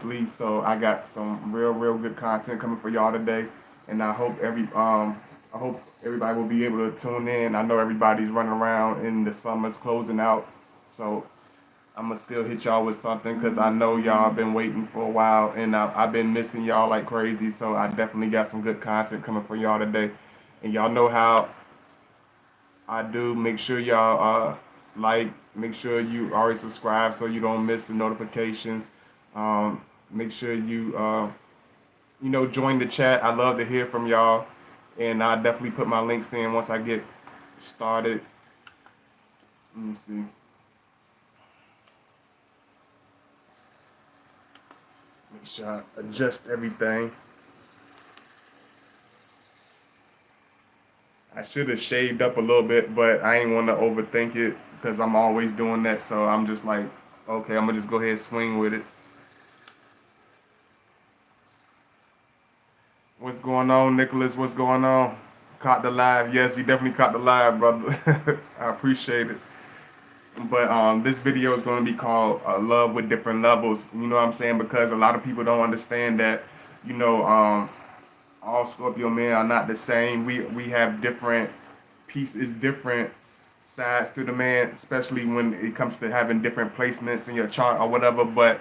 continuously. So I got some real good content coming for y'all today, and I hope everybody will be able to tune in. I know everybody's running around and the summer's closing out, so I'm gonna still hit y'all with something because I know y'all been waiting for a while, and I've been missing y'all like crazy. So I definitely got some good content coming for y'all today, and y'all know how I do. Make sure y'all make sure you already subscribe so you don't miss the notifications. Make sure you join the chat. I love to hear from y'all, and I definitely put my links in once I get started. Let me see. Make sure I adjust everything. I should have shaved up a little bit, but I ain't want to overthink it because I'm always doing that. So I'm just like, okay, I'm gonna just go ahead and swing with it. What's going on, Nicholas? What's going on? Caught the live. Yes, you definitely caught the live, brother. I appreciate it. But this video is going to be called "Love with Different Levels." You know what I'm saying? Because a lot of people don't understand that. You know, all Scorpio men are not the same. We have different pieces, different sides to the man, especially when it comes to having different placements in your chart or whatever. But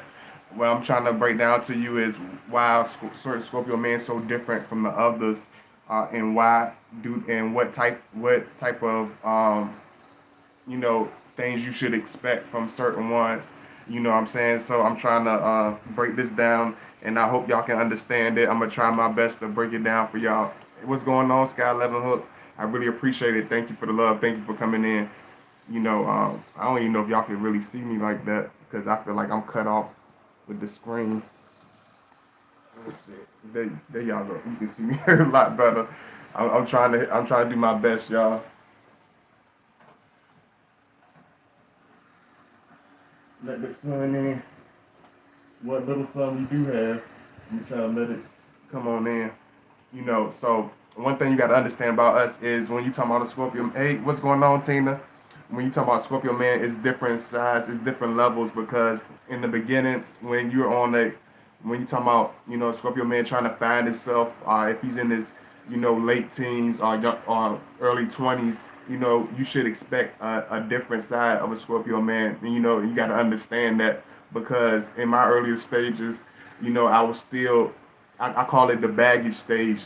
what I'm trying to break down to you is why certain Scorpio men so different from the others, and why do and what type of things you should expect from certain ones. You know what I'm saying? So I'm trying to break this down, and I hope y'all can understand it. I'm gonna try my best to break it down for y'all. What's going on, Sky 11 Hook? I really appreciate it. Thank you for the love. Thank you for coming in. I don't even know if y'all can really see me like that because I feel like I'm cut off with the screen. Let's see. There y'all go. You can see me a lot better. I'm trying to do my best, y'all. Let the sun in. What little sun we do have, I'm trying to let it come on in. So one thing you got to understand about us is when you talk about a Scorpio, hey, what's going on, Tina? When you talk about Scorpio man, it's different size, it's different levels because in the beginning, when you talk about, Scorpio man trying to find himself, if he's in his, late teens or early 20s, you should expect a different side of a Scorpio man. And, you got to understand that because in my earlier stages, I was still, I call it the baggage stage.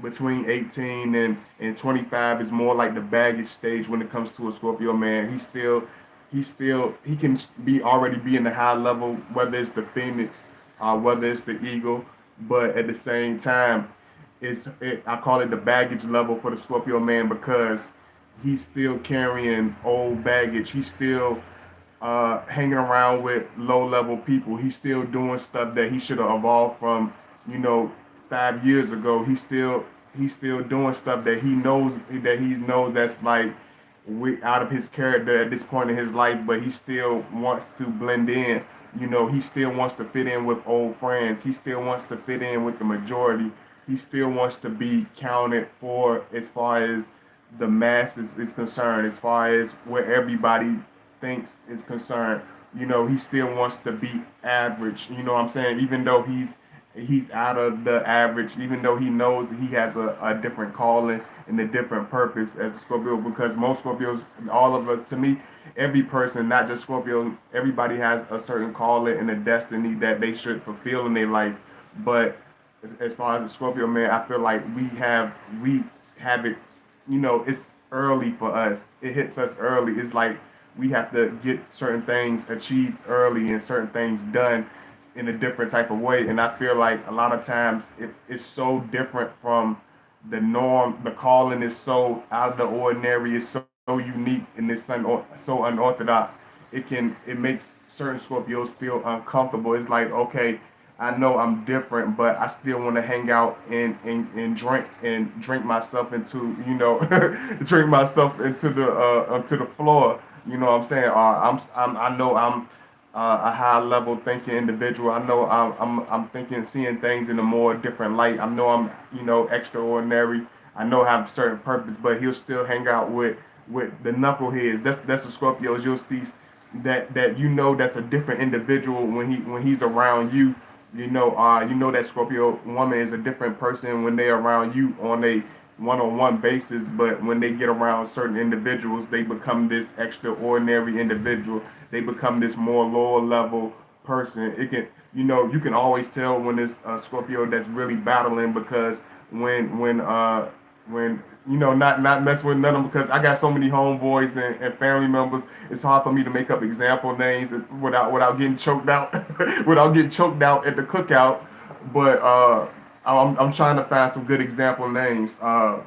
Between 18 and 25 is more like the baggage stage when it comes to a Scorpio man. He can already be in the high level, whether it's the Phoenix, whether it's the Eagle, but at the same time, I call it the baggage level for the Scorpio man because he's still carrying old baggage. He's still hanging around with low level people. He's still doing stuff that he should have evolved from, you know, 5 years ago. He's still doing stuff that he knows that's like out of his character at this point in his life, but he still wants to blend in. He still wants to fit in with old friends. He still wants to fit in with the majority. He still wants to be counted for as far as the masses is concerned, as far as where everybody thinks is concerned. He still wants to be average. You know what I'm saying? Even though he's out of the average, even though he knows he has a different calling and a different purpose as a Scorpio, because most Scorpios, all of us, to me, every person, not just Scorpio, everybody has a certain calling and a destiny that they should fulfill in their life. But as far as the Scorpio man, I feel like we have it. It's early for us. It hits us early. It's like we have to get certain things achieved early and certain things done in a different type of way. And I feel like a lot of times it's so different from the norm. The calling is so out of the ordinary. It's so unique and it's so unorthodox. It makes certain Scorpios feel uncomfortable. It's like, okay, I know I'm different, but I still want to hang out and drink myself into, drink myself into the floor. You know what I'm saying? I know I'm a high level thinking individual. I know I'm thinking, seeing things in a more different light. I know I'm, extraordinary. I know I have a certain purpose, but he'll still hang out with the knuckleheads. That's the Scorpios. that you know that's a different individual when he's around you. You know that Scorpio woman is a different person when they're around you on a one-on-one basis, but when they get around certain individuals, they become this extraordinary individual. They become this more lower level person. It can, you can always tell when it's a Scorpio that's really battling, because when not mess with none of them, because I got so many homeboys and family members. It's hard for me to make up example names without getting choked out without getting choked out at the cookout. But I'm trying to find some good example names. Uh,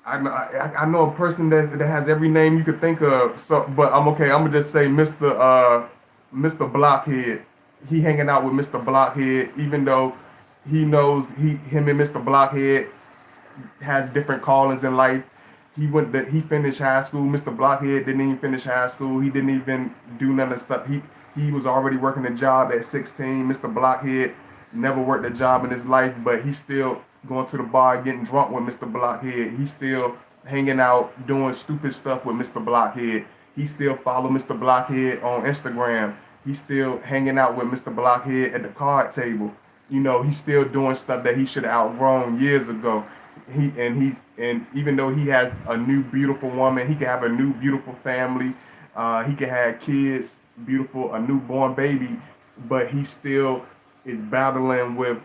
I know a person that has every name you could think of. So, but I'm okay. I'm gonna just say Mr. Blockhead. He hanging out with Mr. Blockhead, even though he knows him and Mr. Blockhead has different callings in life. He finished high school. Mr. Blockhead didn't even finish high school. He didn't even do none of the stuff. He was already working a job at 16. Mr. Blockhead never worked a job in his life, but he's still going to the bar, getting drunk with Mr. Blockhead. He's still hanging out, doing stupid stuff with Mr. Blockhead. He still follow Mr. Blockhead on Instagram. He's still hanging out with Mr. Blockhead at the card table. He's still doing stuff that he should have outgrown years ago. And even though he has a new beautiful woman, he can have a new beautiful family. He can have kids, beautiful, a newborn baby, but he still is battling with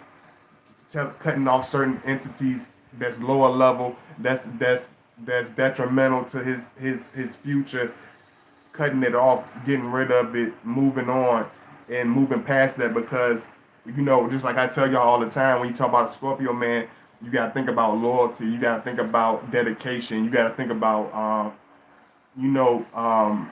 cutting off certain entities that's lower level, that's detrimental to his future, cutting it off, getting rid of it, moving on, and moving past that. Because just like I tell y'all all the time, when you talk about a Scorpio man, you gotta think about loyalty, you gotta think about dedication, you gotta think about you know um,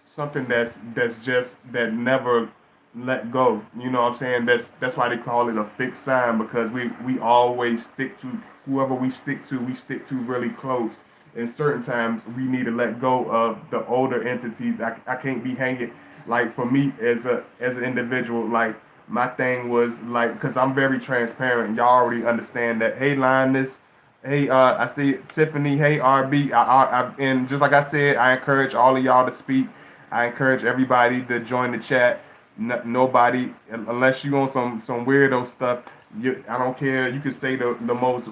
something that's just that never let go. You know what I'm saying? That's why they call it a fixed sign, because we always stick to whoever we stick to really close. And certain times we need to let go of the older entities. I can't be hanging, like, for me as an individual, like, my thing was like, because I'm very transparent. Y'all already understand that. Hey, Linus. Hey, I see Tiffany. Hey, RB. And just like I said, I encourage all of y'all to speak. I encourage everybody to join the chat. Nobody, unless you on some weirdo stuff, I don't care. You can say the most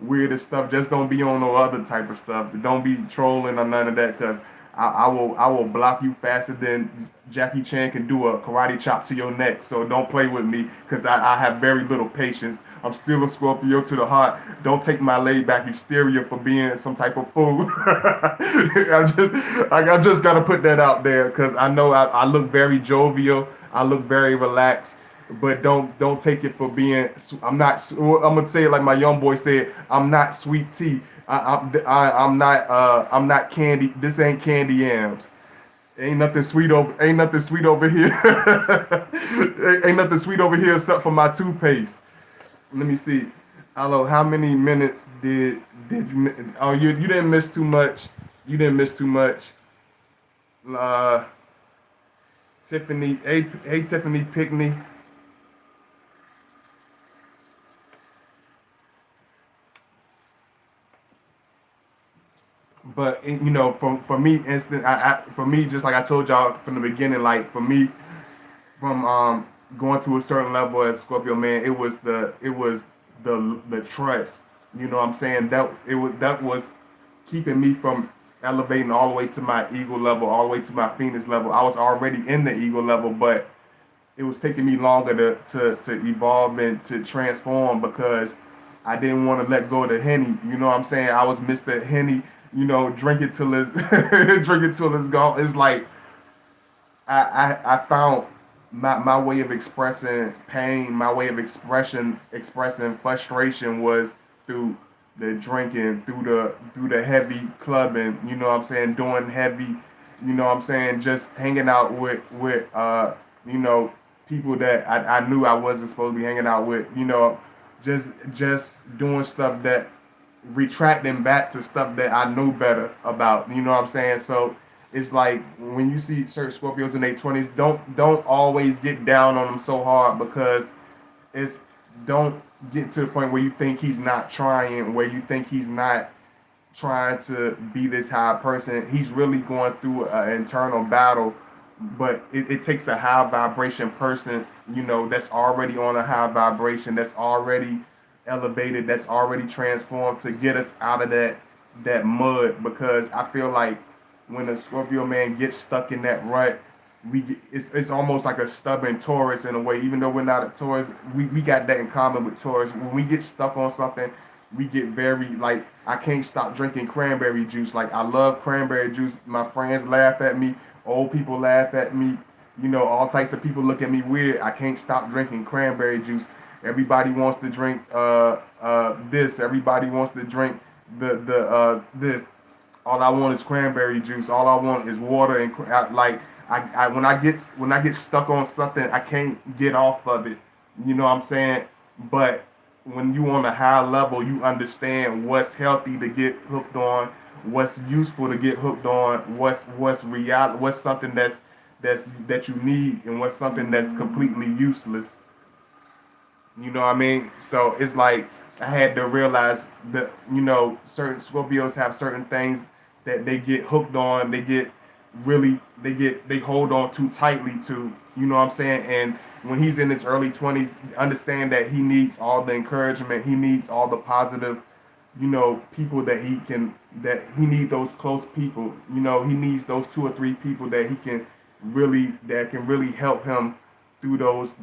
weirdest stuff. Just don't be on no other type of stuff. Don't be trolling or none of that, because I will block you faster than Jackie Chan can do a karate chop to your neck. So don't play with me, because I have very little patience. I'm still a Scorpio to the heart. Don't take my laid back exterior for being some type of fool. I just gotta put that out there, because I know I look very jovial. I look very relaxed. But don't take it for being. I'm not. I'm gonna say it like my young boy said. I'm not sweet tea. I'm not candy. This ain't candy yams. Ain't nothing sweet over. Ain't nothing sweet over here. Ain't nothing sweet over here except for my toothpaste. Let me see. Hello, how many minutes did you? Oh, you didn't miss too much. You didn't miss too much. Uh, Tiffany. Hey, Tiffany Pickney. But for me, for me, just like I told y'all from the beginning, like, for me, from going to a certain level as Scorpio man, it was the trust. You know what I'm saying? That was keeping me from elevating all the way to my ego level, all the way to my Phoenix level. I was already in the ego level, but it was taking me longer to evolve and to transform, because I didn't want to let go of the Henny. You know what I'm saying? I was Mr. Henny, drink it till it's drink it till it's gone. It's like I found my way of expressing pain, my way of expressing frustration was through the drinking, through the heavy clubbing, you know what I'm saying, doing heavy, you know what I'm saying, just hanging out with you know, people that I knew I wasn't supposed to be hanging out with, just doing stuff that retracting back to stuff that I knew better about, you know what I'm saying? So it's like when you see certain Scorpios in their 20s, don't always get down on them so hard, because it's don't get to the point where you think he's not trying, where you think he's not trying to be this high person. He's really going through an internal battle, but it takes a high vibration person, that's already on a high vibration, that's already elevated, that's already transformed to get us out of that mud. Because I feel like when a Scorpio man gets stuck in that rut, it's almost like a stubborn Taurus in a way. Even though we're not a Taurus, we got that in common with Taurus. When we get stuck on something, we get very like, I can't stop drinking cranberry juice. Like, I love cranberry juice. My friends laugh at me, old people laugh at me, all types of people look at me weird. I can't stop drinking cranberry juice. Everybody wants to drink this. Everybody wants to drink the this. All I want is cranberry juice. All I want is water and when I get stuck on something, I can't get off of it. You know what I'm saying? But when you on a high level, you understand what's healthy to get hooked on, what's useful to get hooked on, what's real, what's something that you need, and what's something that's completely useless. You know what I mean? So it's like I had to realize that, certain Scorpios have certain things that they get hooked on, they hold on too tightly to, you know what I'm saying? And when he's in his early 20s, understand that he needs all the encouragement, he needs all the positive, people that he needs those close people. He needs those 2 or 3 people that can really help him through those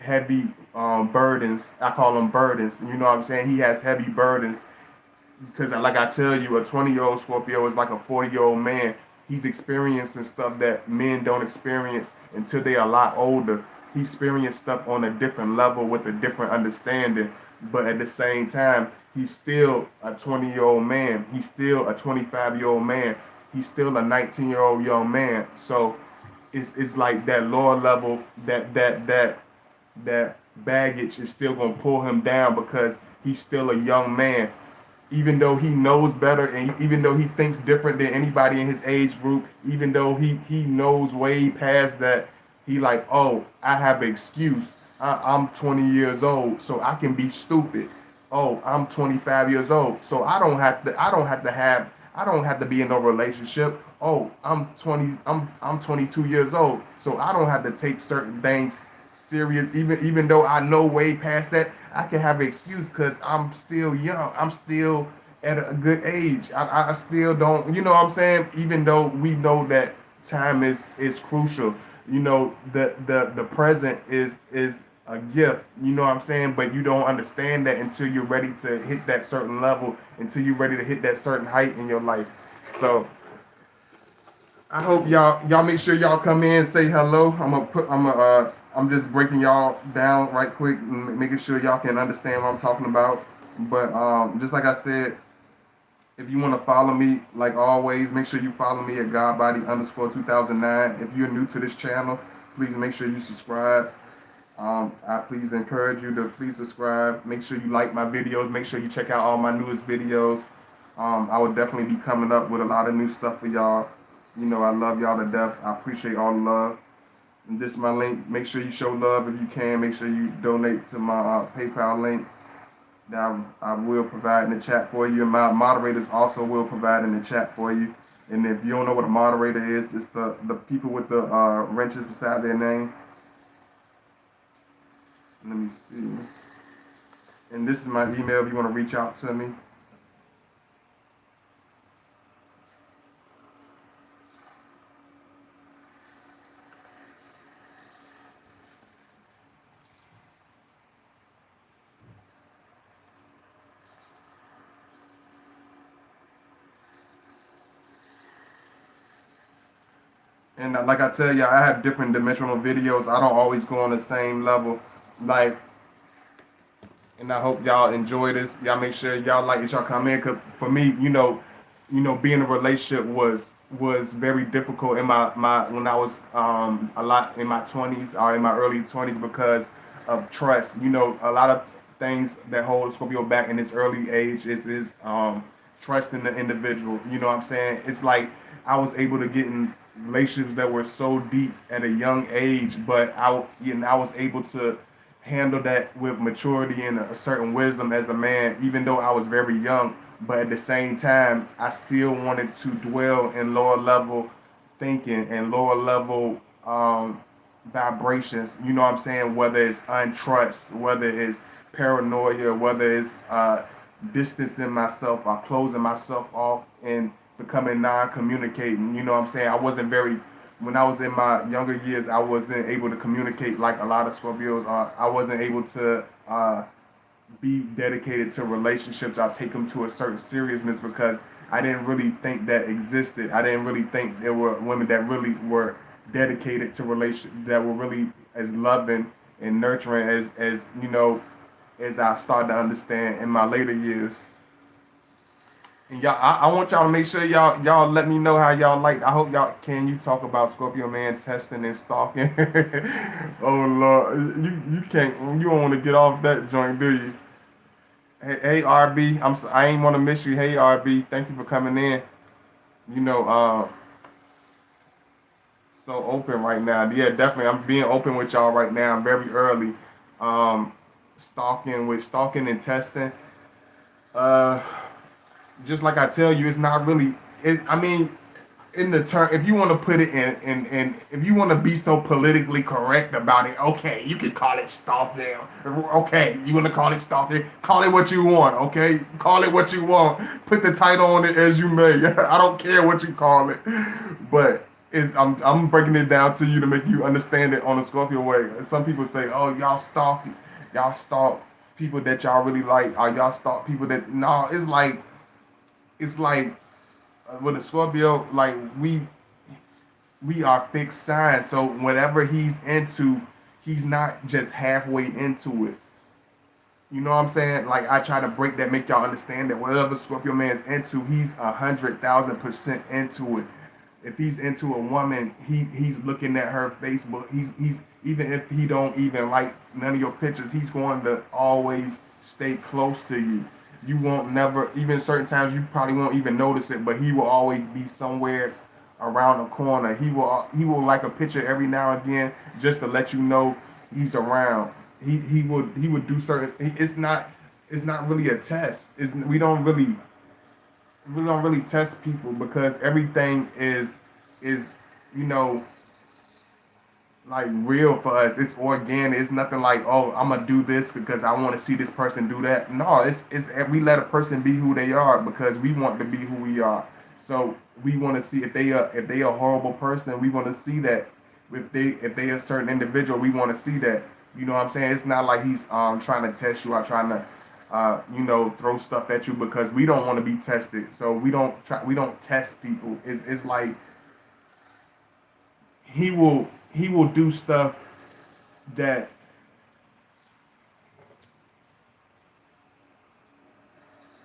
heavy burdens. I call them burdens. You know what I'm saying? He has heavy burdens because, like I tell you, a 20-year-old Scorpio is like a 40-year-old man. He's experiencing stuff that men don't experience until they're a lot older. He experienced stuff on a different level with a different understanding. But at the same time, he's still a 20-year-old man. He's still a 25-year-old man. He's still a 19-year-old young man. So it's like that lower level, that baggage is still gonna pull him down because he's still a young man. Even though he knows better, and even though he thinks different than anybody in his age group, even though he knows way past that, he like, oh, I have an excuse. I'm 20 years old, so I can be stupid. Oh, I'm 25 years old, so I don't have to be in a relationship. Oh, I'm 22 years old, so I don't have to take certain things serious. Even though I know way past that, I can have an excuse because I'm still young. I'm still at a good age. I still don't, you know what I'm saying? Even though we know that time is crucial. The present is a gift, you know what I'm saying? But you don't understand that until you're ready to hit that certain level, until you're ready to hit that certain height in your life. So I hope y'all make sure y'all come in, say hello. I'm just breaking y'all down right quick and making sure y'all can understand what I'm talking about. But just like I said, if you want to follow me, like always, make sure you follow me at Godbody_2009. If you're new to this channel, please make sure you subscribe. I please encourage you to please subscribe. Make sure you like my videos. Make sure you check out all my newest videos. I will definitely be coming up with a lot of new stuff for y'all. I love y'all to death. I appreciate all the love. And this is my link. Make sure you show love if you can. Make sure you donate to my PayPal link that I will provide in the chat for you. And my moderators also will provide in the chat for you. And if you don't know what a moderator is, it's the people with the wrenches beside their name. Let me see. And this is my email if you want to reach out to me. And like I tell you, I have different dimensional videos. I don't always go on the same level. And I hope y'all enjoy this. Y'all make sure y'all like it, y'all come in. Cause for me, being in a relationship was very difficult in my when I was a lot in my 20s or in my early 20s because of trust. A lot of things that hold Scorpio back in this early age is trust in the individual. You know what I'm saying? It's like I was able to get in relationships that were so deep at a young age, but I was able to handle that with maturity and a certain wisdom as a man, even though I was very young. but at the same time, I still wanted to dwell in lower level thinking and lower level vibrations. You know what I'm saying? Whether it's untrust, whether it's paranoia, whether it's distancing myself or closing myself off and becoming non-communicating. You know what I'm saying? I wasn't very when I was in my younger years, I wasn't able to communicate like a lot of Scorpios are. I wasn't able to be dedicated to relationships. I take them to a certain seriousness because I didn't really think that existed. I didn't really think there were women that really were dedicated to relation that were really as loving and nurturing as as I started to understand in my later years. And y'all, I want y'all to make sure y'all let me know how y'all like. I hope y'all can you talk about Scorpio man testing and stalking. Oh Lord, you can't you don't want to get off that joint, do you? Hey RB, I ain't want to miss you. Hey RB, thank you for coming in. You know, so open right now. Yeah, definitely. I'm being open with y'all right now. Very early. Um, stalking and testing. Uh, just like I tell you, it's not really. I mean, in the term, if you want to put it in if you want to be so politically correct about it, okay, you can call it stalking. Okay, you want to call it stalking? Call it what you want. Okay, call it what you want. Put the title on it as you may. I don't care what you call it, but I'm breaking it down to you to make you understand it on a Scorpio way. Some people say, oh, y'all stalk people that y'all really like, or y'all stalk people that no. It's like with a Scorpio, like we are fixed signs. So whatever he's into, he's not just halfway into it. You know what I'm saying? Like I try to break that, make y'all understand that whatever Scorpio man's into, he's 100,000% into it. If he's into a woman, he's looking at her Facebook. He's even if he don't even like none of your pictures, he's going to always stay close to you. You won't never even certain times you probably won't even notice it, but he will always be somewhere around the corner. He will like a picture every now and again just to let you know he's around. He would do certain. It's not really a test. We don't really test people because everything is you know like real for us. It's organic. It's nothing like, oh, I'm gonna do this because I want to see this person do that. No, it's we let a person be who they are because we want to be who we are. So we want to see if they a horrible person, we want to see that. If they a certain individual, we want to see that. You know what I'm saying? It's not like he's trying to test you or trying to throw stuff at you because we don't want to be tested. So we don't test people. It's like he will do stuff that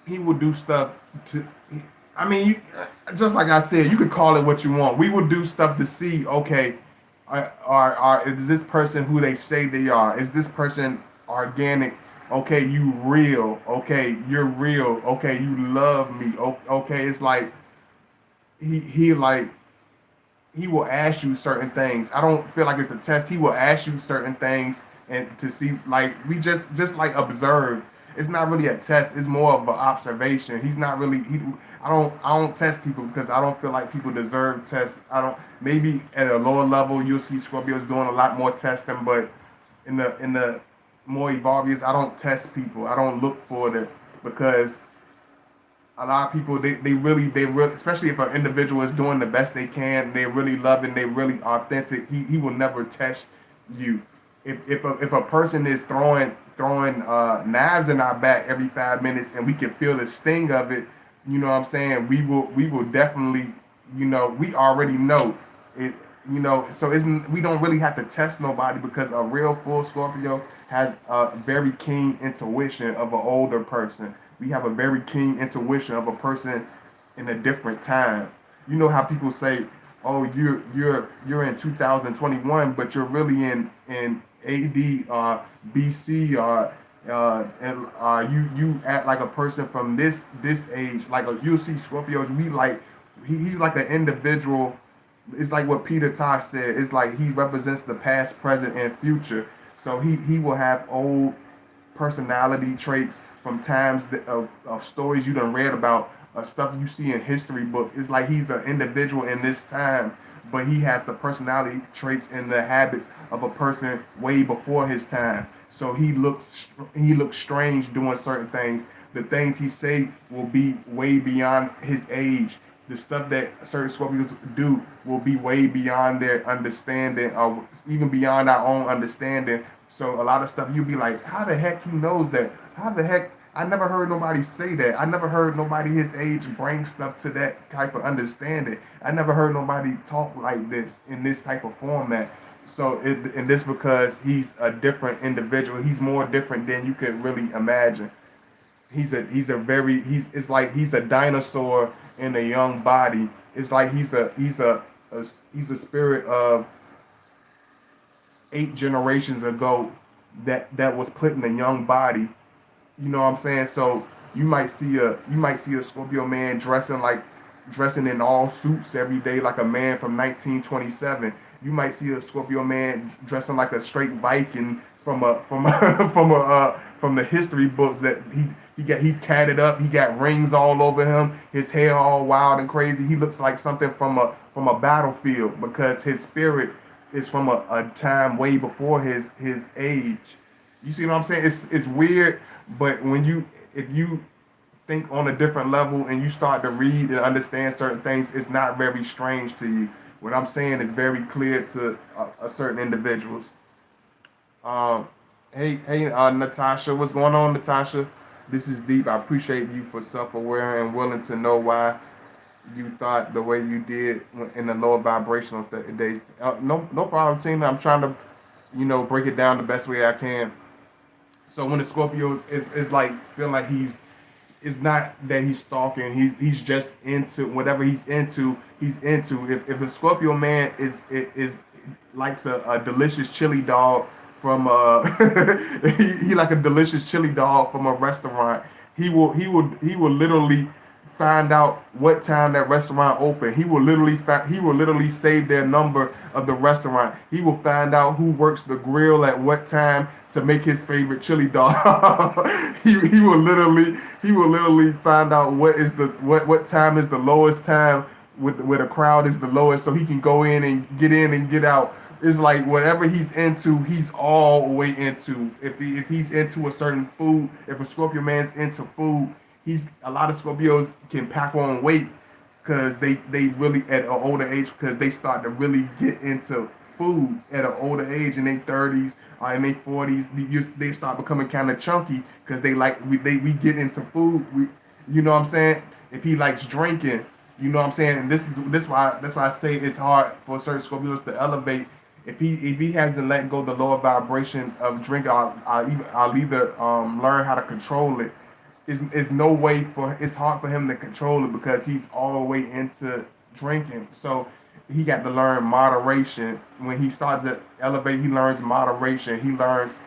he will do stuff to. I mean, just like I said, you could call it what you want. We will do stuff to see, okay, is this person who they say they are? Is this person organic? Okay, you real. Okay, you're real. Okay, you love me. Okay, it's like he he will ask you certain things. I don't feel like it's a test. He will ask you certain things and to see like we just like observe. It's not really a test. It's more of an observation. He's not really. I don't test people because I don't feel like people deserve tests. I don't. Maybe at a lower level you'll see Scorpios doing a lot more testing, but in the more evolved years, I don't test people. I don't look for it because a lot of people they really especially if an individual is doing the best they can, they're really loving, they're really authentic. He will never test you. If a person is throwing knives in our back every 5 minutes and we can feel the sting of it, you know what I'm saying? We will definitely, we already know it. So we don't really have to test nobody because a real full Scorpio has a very keen intuition of an older person. We have a very keen intuition of a person in a different time. You know how people say, "Oh, you're in 2021, but you're really in AD or BC or and you act like a person from this age." Like you'll see Scorpios, he's like an individual. It's like what Peter Tosh said. It's like he represents the past, present, and future. So he will have old personality traits from times of stories you done read about, stuff you see in history books. It's like he's an individual in this time, but he has the personality traits and the habits of a person way before his time. So he looks strange doing certain things. The things he say will be way beyond his age. The stuff that certain Scorpios do will be way beyond their understanding, or even beyond our own understanding. So a lot of stuff you'll be like, how the heck he knows that? How the heck? I never heard nobody say that. I never heard nobody his age bring stuff to that type of understanding. I never heard nobody talk like this in this type of format. So and this because he's a different individual. He's more different than you could really imagine. He's a very it's like he's a dinosaur in a young body. It's like he's a spirit of 8 generations ago that was put in a young body. You know what I'm saying? So you might see a Scorpio man dressing in all suits every day like a man from 1927. You might see a Scorpio man dressing like a straight Viking from the history books that he tatted up. He got rings all over him. His hair all wild and crazy. He looks like something from a battlefield because his spirit is from a time way before his age. You see what I'm saying? It's weird, but if you think on a different level and you start to read and understand certain things, it's not very strange to you. What I'm saying is very clear to a certain individuals. Um, hey, Natasha, what's going on, Natasha? This is deep. I appreciate you for self-aware and willing to know why you thought the way you did in the lower vibrational days. No problem, Tina. I'm trying to, break it down the best way I can. So when the Scorpio is like feeling like it's not that he's stalking. He's just into whatever he's into. He's into. If a Scorpio man is likes a delicious chili dog from he like a delicious chili dog from a restaurant. He will literally find out what time that restaurant open. He will literally save their number of the restaurant. He will find out who works the grill at what time to make his favorite chili dog. He will literally find out what time is the lowest time where the crowd is the lowest, so he can go in and get out. It's like whatever he's into, he's all the way into. If he's into a certain food, if a Scorpio man's into food, he's a lot of Scorpios can pack on weight because they really at an older age because they start to really get into food at an older age in their 30s or in their 40s. They start becoming kind of chunky because we get into food. You know what I'm saying? If he likes drinking, you know what I'm saying. And this why I say it's hard for certain Scorpios to elevate. If he hasn't let go the lower vibration of drink, I'll either learn how to control it. It's no way it's hard for him to control it because he's all the way into drinking. So he got to learn moderation. When he starts to elevate, he learns moderation. He learns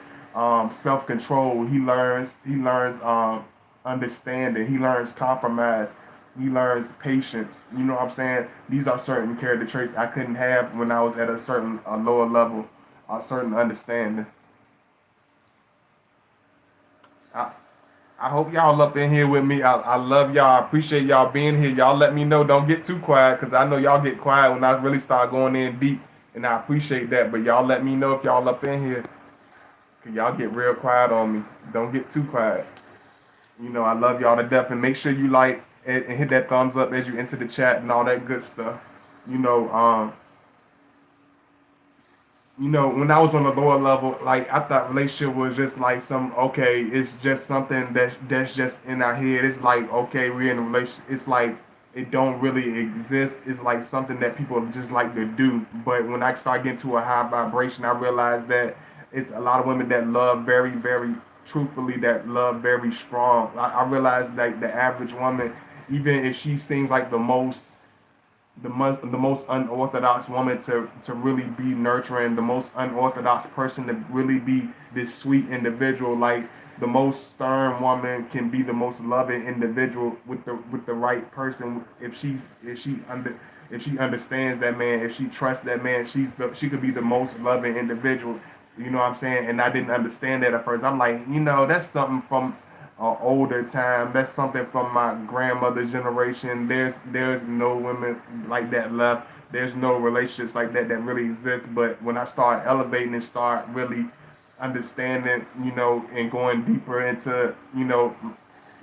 self control. He learns understanding. He learns compromise. He learns patience. You know what I'm saying? These are certain character traits I couldn't have when I was at a certain lower level, a certain understanding. I, I hope y'all up in here with me. I love y'all. I appreciate y'all being here. Y'all let me know. Don't get too quiet because I know y'all get quiet when I really start going in deep. And I appreciate that. But y'all let me know if y'all up in here. Because y'all get real quiet on me. Don't get too quiet. I love y'all to death. And make sure you like and hit that thumbs up as you enter the chat and all that good stuff. You know, um, when I was on the lower level, like I thought relationship was just like it's just something that's just in our head. It's like, okay, we're in a relationship. It's like it don't really exist. It's like something that people just like to do. But when I start getting to a high vibration, I realize that it's a lot of women that love very, very truthfully, that love very strong. I realize that the average woman, even if she seems like the most unorthodox woman to really be nurturing, the most unorthodox person to really be this sweet individual. Like the most stern woman can be the most loving individual with the right person. If she understands that man, if she trusts that man, she could be the most loving individual. You know what I'm saying? And I didn't understand that at first. I'm like, that's something from older time. That's something from my grandmother's generation. There's no women like that left. There's no relationships like that that really exist. But when I start elevating and start really understanding, and going deeper into,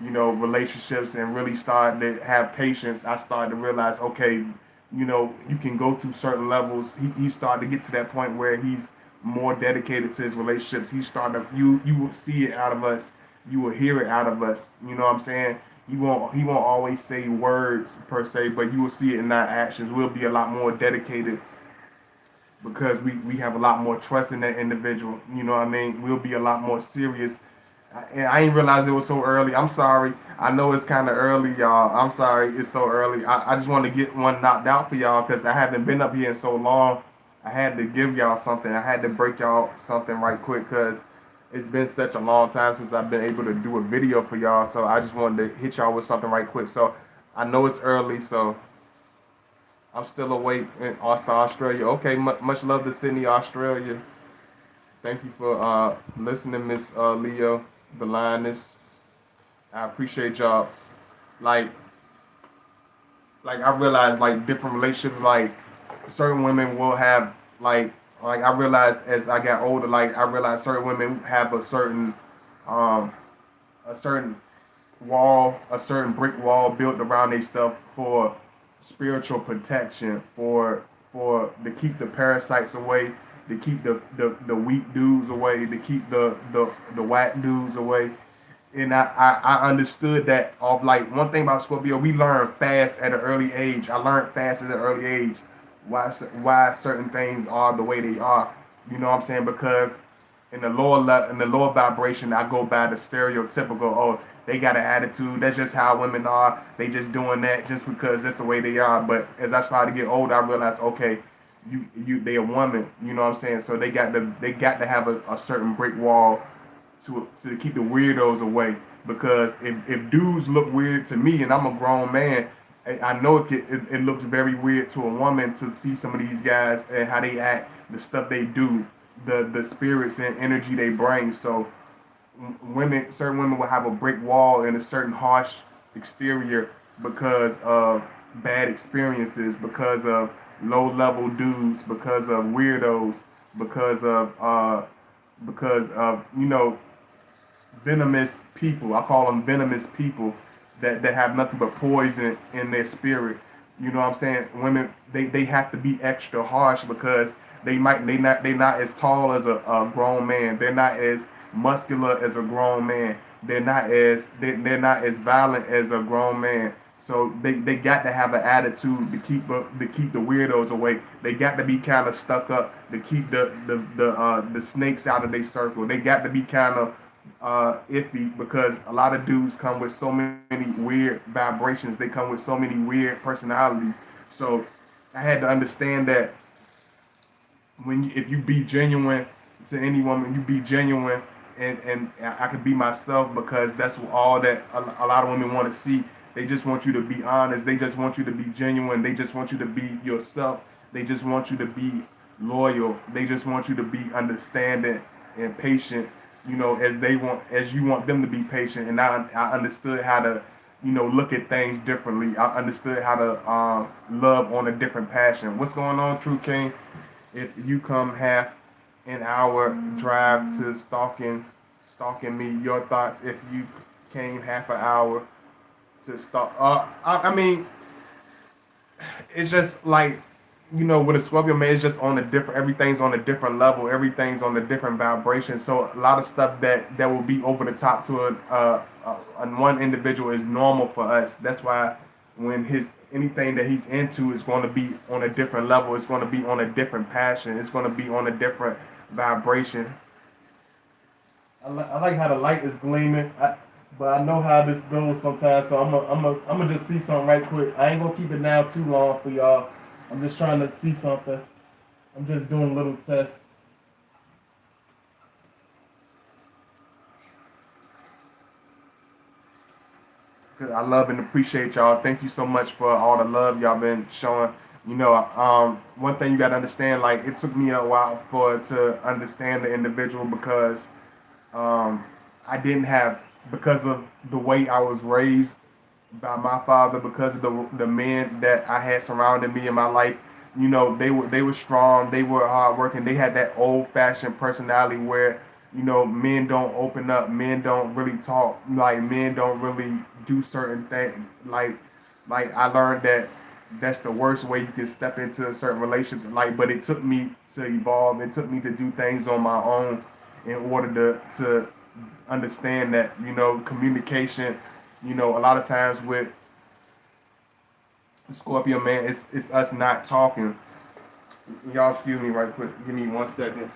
relationships and really starting to have patience, I started to realize, okay, you can go to certain levels. He started to get to that point where he's more dedicated to his relationships. He started, you will see it out of us. You will hear it out of us. You know what I'm saying? He won't always say words per se, but you will see it in our actions. We'll be a lot more dedicated because we have a lot more trust in that individual. You know what I mean? We'll be a lot more serious. And I didn't realize it was so early. I'm sorry. I know it's kind of early, y'all. I'm sorry it's so early. I just want to get one knocked out for y'all because I haven't been up here in so long. I had to give y'all something. I had to break y'all something right quick because it's been such a long time since I've been able to do a video for y'all. So I just wanted to hit y'all with something right quick. So I know it's early, so I'm still awake in Austin, Australia. Okay, much love to Sydney, Australia. Thank you for listening, Miss Leo, the lioness. I appreciate y'all. Like, I realize like different relationships, like certain women will have like I realized as I got older, like I realized certain women have um a certain wall, a certain brick wall built around themselves for spiritual protection, for to keep the parasites away, to keep the weak dudes away, to keep the whack dudes away. And I understood that of like one thing about Scorpio, we learn fast at an early age. I learned fast at an early age why certain things are the way they are. You know what I'm saying? Because in the lower vibration, I go by the stereotypical. Oh, they got an attitude. That's just how women are. They just doing that just because that's the way they are. But as I started to get older, I realized, okay, they a woman. You know what I'm saying? So they got to have a certain brick wall to keep the weirdos away. Because if dudes look weird to me and I'm a grown man, I know it looks very weird to a woman to see some of these guys and how they act, the stuff they do, the spirits and energy they bring. So certain women will have a brick wall and a certain harsh exterior because of bad experiences, because of low level dudes, because of weirdos, because of venomous people. I call them venomous people that have nothing but poison in their spirit. You know what I'm saying? Women they have to be extra harsh because they not as tall as a grown man. They're not as muscular as a grown man. They're not as violent as a grown man. So they got to have an attitude to keep the weirdos away. They got to be kind of stuck up to keep the snakes out of their circle. They got to be kind of iffy because a lot of dudes come with so many weird vibrations. They come with so many weird personalities. So I had to understand that if you be genuine to any woman, you be genuine, and I could be myself because that's all that a lot of women want to see. They just want you to be honest. They just want you to be genuine. They just want you to be yourself. They just want you to be loyal. They just want you to be understanding and patient. As you want them to be patient. And I understood how to, look at things differently. I understood how to love on a different passion. What's going on, True King? If you come half an hour drive to stalking me, your thoughts if you came half an hour to stalk. I mean, it's just like, with a Scorpio man, it's just on a different. Everything's on a different level. Everything's on a different vibration. So a lot of stuff that will be over the top to one individual is normal for us. That's why when anything that he's into is going to be on a different level. It's going to be on a different passion. It's going to be on a different vibration. I like how the light is gleaming. But I know how this goes sometimes, so I'm gonna just see something right quick. I ain't gonna keep it down too long for y'all. I'm just trying to see something. I'm just doing a little test. Cause I love and appreciate y'all. Thank you so much for all the love y'all been showing. One thing you gotta understand, like it took me a while to understand the individual because I didn't have because of the way I was raised by my father, because of the men that I had surrounding me in my life. You know, they were strong, they were hardworking, they had that old fashioned personality where, you know, men don't open up, men don't really talk, like men don't really do certain things. Like I learned that that's the worst way you can step into a certain relationship. Like, but it took me to evolve. It took me to do things on my own in order to understand that, you know, communication. You know, a lot of times with Scorpio, man, it's us not talking. Y'all, excuse me, right quick. Give me 1 second.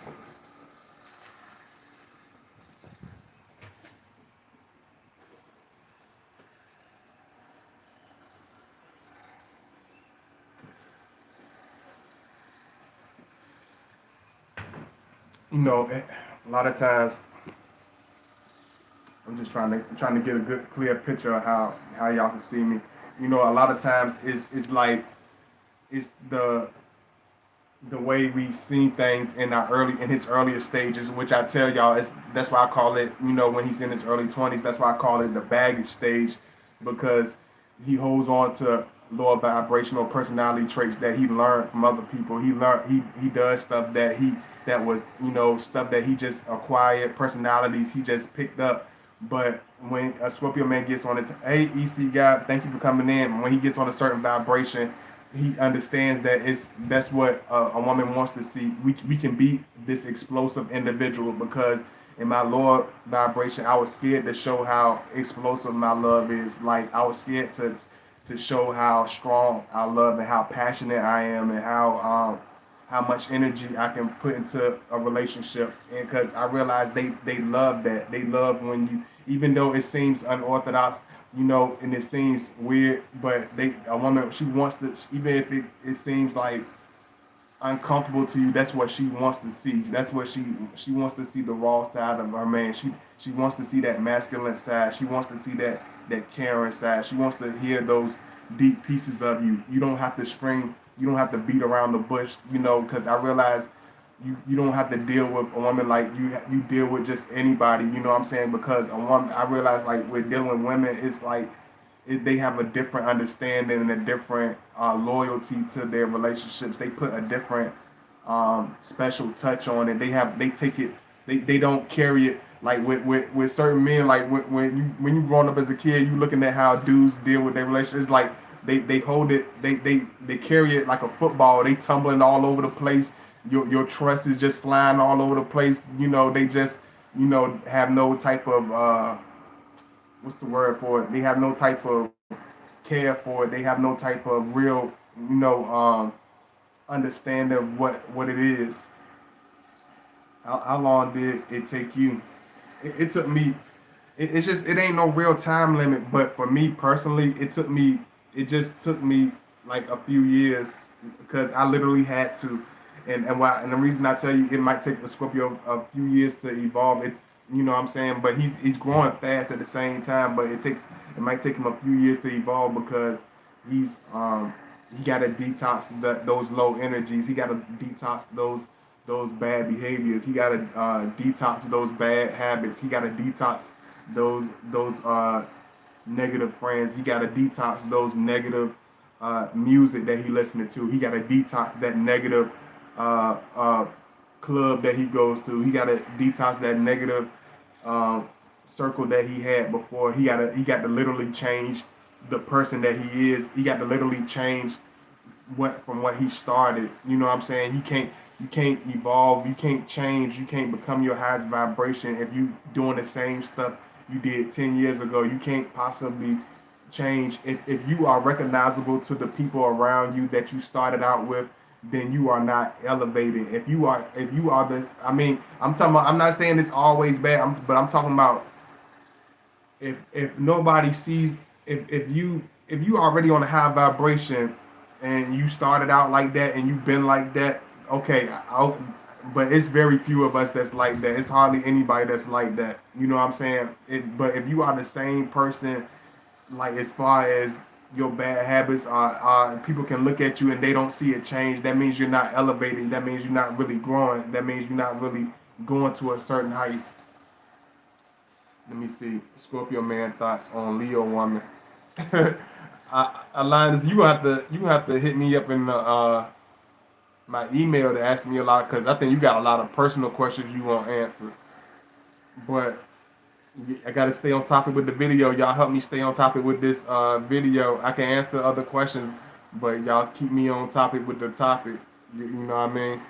You know, a lot of times I'm just trying to get a good clear picture of how y'all can see me. You know, a lot of times it's like it's the way we seen things in his earlier stages, which I tell y'all is that's why I call it, you know, when he's in his early 20s, that's why I call it the baggage stage, because he holds on to lower vibrational personality traits that he learned from other people. He does stuff that was, you know, stuff that he just acquired, personalities he just picked up. But when a Scorpio man gets on his, hey EC guy, thank you for coming in. When he gets on a certain vibration, he understands that that's what a woman wants to see. We can be this explosive individual, because in my lower vibration, I was scared to show how explosive my love is. Like, I was scared to show how strong I love and how passionate I am, and how much energy I can put into a relationship. And because I realized they love that. They love when you, even though it seems unorthodox, you know, and it seems weird, but a woman, she wants to, even if it seems like uncomfortable to you, that's what she wants to see. That's what she wants to see, the raw side of her man. She wants to see that masculine side. She wants to see that caring side. She wants to hear those deep pieces of you. You don't have to string, you don't have to beat around the bush, you know, because I realize you don't have to deal with a woman like you deal with just anybody, you know what I'm saying? Because a woman, I realize, like, with dealing with women, it's like they have a different understanding and a different loyalty to their relationships. They put a different special touch on it. They take it, they don't carry it like with certain men. Like when you growing up as a kid, you looking at how dudes deal with their relationships. It's like they hold it, they carry it like a football. They tumbling all over the place. Your trust is just flying all over the place. You know, they just, you know, have no type of what's the word for it? They have no type of care for it. They have no type of real, you know, understanding of what it is. How long did it take you? It took me. It's just, it ain't no real time limit. But for me personally, it took me. It just took me like a few years, because I literally had to. And the reason I tell you it might take a Scorpio a few years to evolve, it's, you know what I'm saying, but he's growing fast at the same time, but it might take him a few years to evolve, because he got to detox those low energies. He got to detox those bad behaviors. He got to detox those bad habits. He got to detox those negative friends. He got to detox those negative music that he listening to. He got to detox that negative uh, uh, club that he goes to. He got to detox that negative circle that he had before. He got to literally change the person that he is. He got to literally change what he started. You know what I'm saying? You can't evolve. You can't change. You can't become your highest vibration if you doing the same stuff you did 10 years ago. You can't possibly change if you are recognizable to the people around you that you started out with. Then you are not elevating. If you are the, I mean, I'm talking about, I'm not saying it's always bad, but I'm talking about if nobody sees, if you already on a high vibration and you started out like that and you've been like that, okay, but it's very few of us that's like that. It's hardly anybody that's like that. You know what I'm saying? But if you are the same person, like, as far as your bad habits are, people can look at you and they don't see a change, that means you're not elevating. That means you're not really growing. That means you're not really going to a certain height. Let me see. Scorpio man thoughts on Leo woman. Linus, you gonna have to hit me up in the my email to ask me a lot because I think you got a lot of personal questions you want answered. But I gotta stay on topic with the video. Y'all help me stay on topic with this video. I can answer other questions, but y'all keep me on topic with the topic. You know what I mean?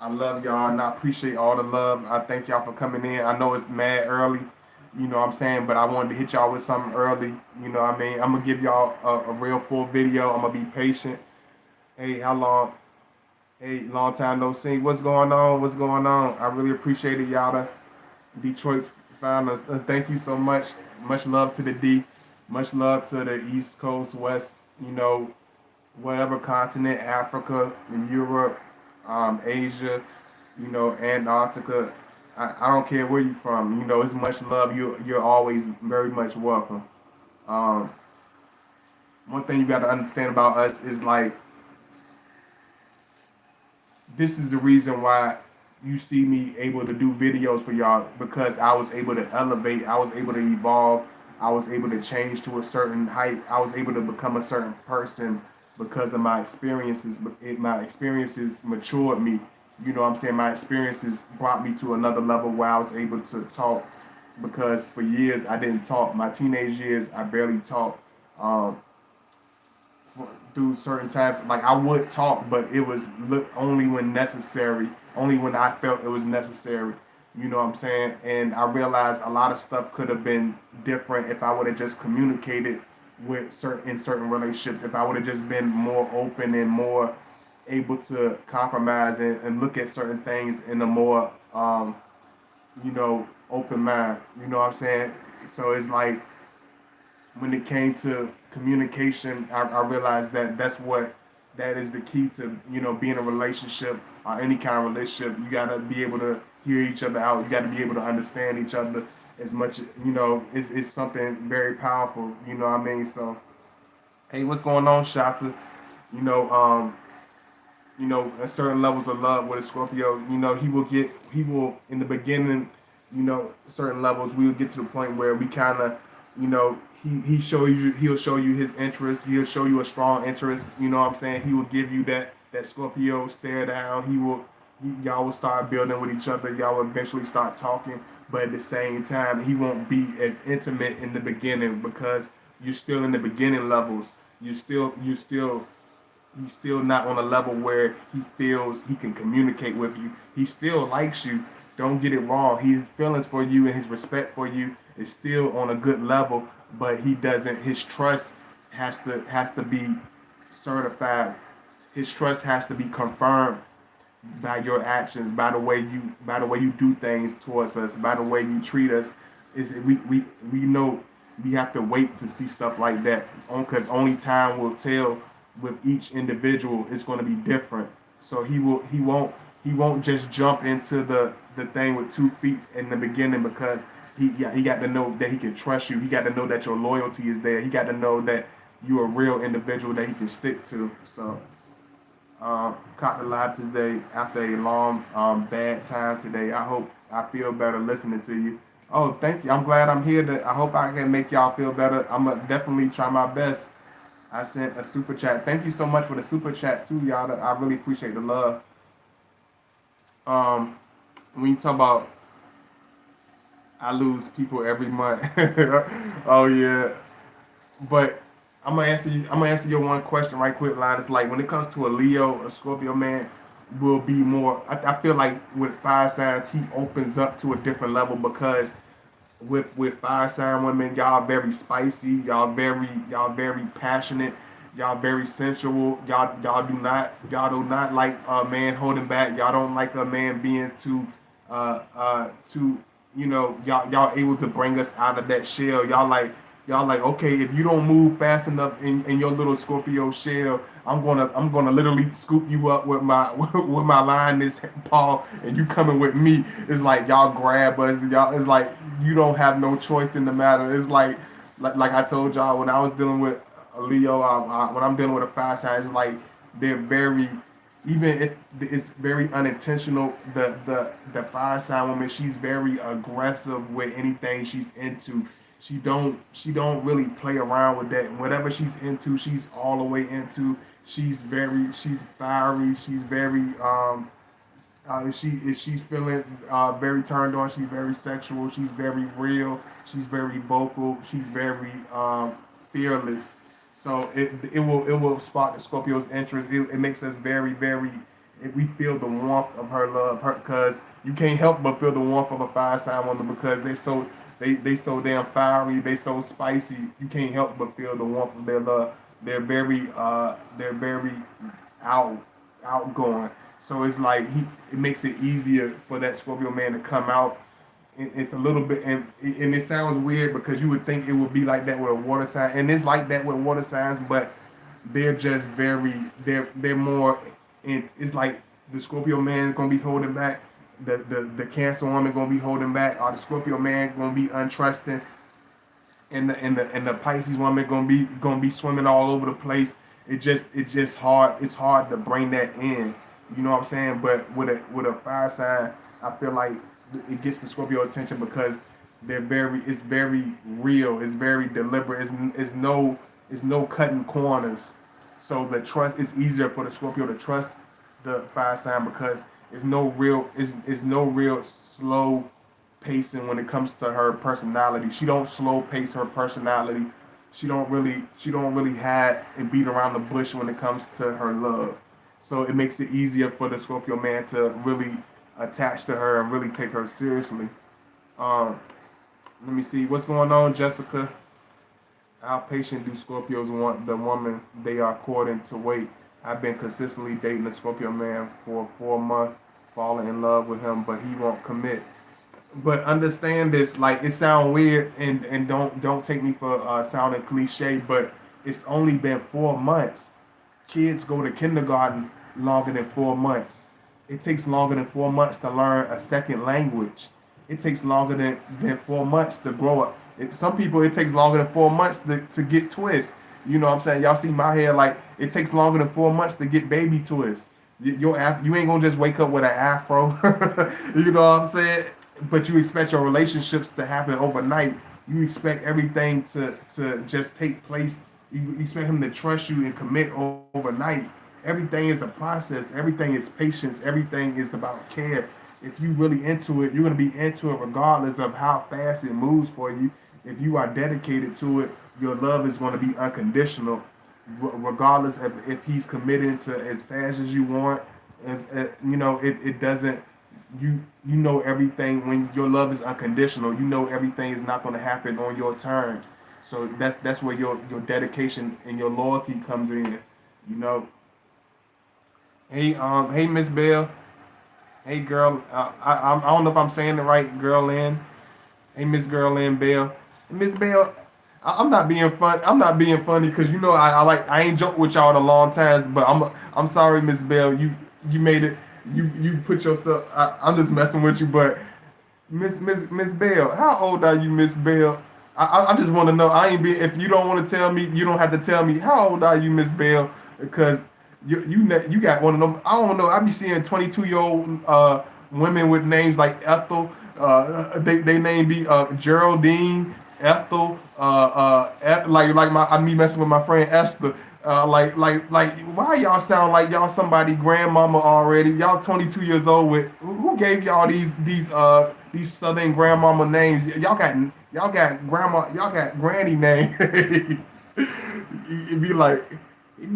I love y'all and I appreciate all the love. I thank y'all for coming in. I know it's mad early, you know what I'm saying, but I wanted to hit y'all with something early. You know what I mean? I'm gonna give y'all a real full video. I'm gonna be patient. Hey, how long? Hey, long time no see. What's going on? What's going on? I really appreciate it, y'all. Detroit's found us. Thank you so much. Much love to the D. Much love to the East Coast, West, you know, whatever continent, Africa, Europe, Asia, you know, Antarctica. I don't care where you're from. You know, it's much love. You're always very much welcome. Um, One thing you got to understand about us is like this is the reason why you see me able to do videos for y'all because I was able to elevate, I was able to evolve, I was able to change to a certain height, I was able to become a certain person because of my experiences. My experiences matured me. You know what I'm saying? My experiences brought me to another level where I was able to talk because for years I didn't talk. My teenage years, I barely talked. Um, Through certain times, like I would talk, but it was only when necessary, only when I felt it was necessary. You know what I'm saying? And I realized a lot of stuff could have been different if I would have just communicated with certain relationships. If I would have just been more open and more able to compromise and look at certain things in a more, you know, open mind. You know what I'm saying? So it's like when it came to communication, I realized that that is the key to, you know, being in a relationship or any kind of relationship. You gotta be able to hear each other out. You gotta be able to understand each other as much. You know, it's something very powerful. You know what I mean? So, hey, what's going on, Shata? You know, at certain levels of love with a Scorpio, you know, he will in the beginning, you know, certain levels we will get to the point where we kind of, you know, he'll show you his interest, he'll show you a strong interest, you know what I'm saying? He will give you that Scorpio stare down. Y'all will start building with each other, y'all will eventually start talking, but at the same time, he won't be as intimate in the beginning because you're still in the beginning levels. He's still not on a level where he feels he can communicate with you. He still likes you. Don't get it wrong. His feelings for you and his respect for you is still on a good level, but he doesn't. His trust has to be certified. His trust has to be confirmed by your actions, by the way you do things towards us, by the way you treat us. Is we know we have to wait to see stuff like that because only time will tell. With each individual, it's going to be different. So he won't just jump into the thing with 2 feet in the beginning because he got to know that he can trust you. He got to know that your loyalty is there. He got to know that you're a real individual that he can stick to. So caught the live today after a long bad time today. I feel better listening to you. Oh, thank you. I'm glad I'm here. I hope I can make y'all feel better. I'm gonna definitely try my best. I sent a super chat. Thank you so much for the super chat too, y'all. I really appreciate the love. When you talk about I lose people every month. Oh yeah. But I'm gonna answer your one question right quick, line. It's like when it comes to a Leo, a Scorpio man will be more I feel like with fire signs he opens up to a different level because with fire sign women, y'all very spicy, y'all very passionate, y'all very sensual, y'all do not like a man holding back, y'all don't like a man being too you know, y'all able to bring us out of that shell. Y'all like, okay, if you don't move fast enough in your little Scorpio shell, I'm gonna literally scoop you up with my with my lioness paw, and you coming with me. It's like y'all grab us. Y'all, it's like you don't have no choice in the matter. It's like I told y'all when I was dealing with a Leo, when I'm dealing with a fire sign, it's like they're very even if it's very unintentional, the fire sign woman, she's very aggressive with anything she's into. She don't really play around with that. Whatever she's into, she's all the way into. She's fiery. She's very if she's feeling very turned on, she's very sexual. She's very real. She's very vocal. She's very fearless. So it will spark the Scorpio's interest. It makes us very. We feel the warmth of her love, her because you can't help but feel the warmth of a fire sign woman because they so damn fiery. They so spicy. You can't help but feel the warmth of their love. They're very out outgoing. So it's like it makes it easier for that Scorpio man to come out. It's a little bit, and it sounds weird because you would think it would be like that with a water sign, and it's like that with water signs, but they're just they're more. It's like the Scorpio man is gonna be holding back, the Cancer woman gonna be holding back, or the Scorpio man gonna be untrusting, and the Pisces woman gonna be swimming all over the place. It just hard. It's hard to bring that in. You know what I'm saying? But with a fire sign, I feel like it gets the Scorpio attention because it's very real. It's very deliberate. It's no cutting corners. So the trust it's easier for the Scorpio to trust the fire sign because it's no real slow pacing when it comes to her personality. She don't slow pace her personality. She don't really have and beat around the bush when it comes to her love. So it makes it easier for the Scorpio man to really attach to her and really take her seriously. Um, Let me see what's going on, Jessica. How patient do Scorpios want the woman they are courting to wait? I've been consistently dating a Scorpio man for 4 months, falling in love with him, but he won't commit. But understand this, like it sound weird, and don't take me for sounding cliche, but it's only been 4 months. Kids go to kindergarten longer than 4 months. It takes longer than 4 months to learn a second language. It takes longer than 4 months to grow up. Some people it takes longer than 4 months to get twists. You know what I'm saying? Y'all see my hair, like it takes longer than 4 months to get baby twists. You ain't gonna just wake up with an afro. You know what I'm saying? But you expect your relationships to happen overnight. You expect everything to just take place. You expect him to trust you and commit overnight. Everything is a process. Everything is patience. Everything is about care. If you really into it, you're gonna be into it regardless of how fast it moves for you. If you are dedicated to it, your love is gonna be unconditional, regardless of if he's committed to as fast as you want. It doesn't. You know everything when your love is unconditional. You know everything is not gonna happen on your terms. So that's where your dedication and your loyalty comes in. You know. Hey, Miss Bell. Hey, girl. I don't know if I'm saying it right, girl. In. Hey, Miss Girl in Bell. Miss Bell. I'm not being fun. I'm not being funny because I ain't joked with y'all in a long time. But I'm sorry, Miss Bell. You made it. You put yourself. I'm just messing with you, but Miss Bell, how old are you, Miss Bell? I just want to know. I ain't be. If you don't want to tell me, you don't have to tell me. How old are you, Miss Bell? Because you got one of them. I don't know. I be seeing 22-year-old women with names like Ethel. They name be Geraldine, Ethel. Me messing with my friend Esther. Why y'all sound like y'all somebody grandmama already? Y'all 22 years old with who gave y'all these southern grandmama names? Y'all got granny names. It'd be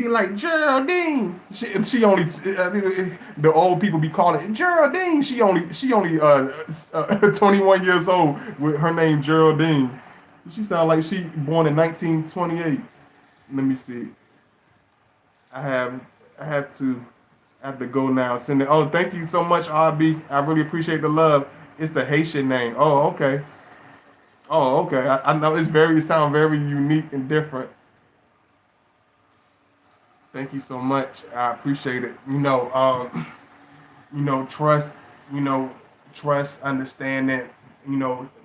like Geraldine. She only the old people be calling it Geraldine. She only 21 years old with her name Geraldine. She sound like she born in 1928. Let me see. I have I have to go now. Send it. Oh, thank you so much, RB. I really appreciate the love. It's a Haitian name. Oh, okay. Oh, okay. I know it sound very unique and different. Thank you so much. I appreciate it. Trust. You know, trust, understanding.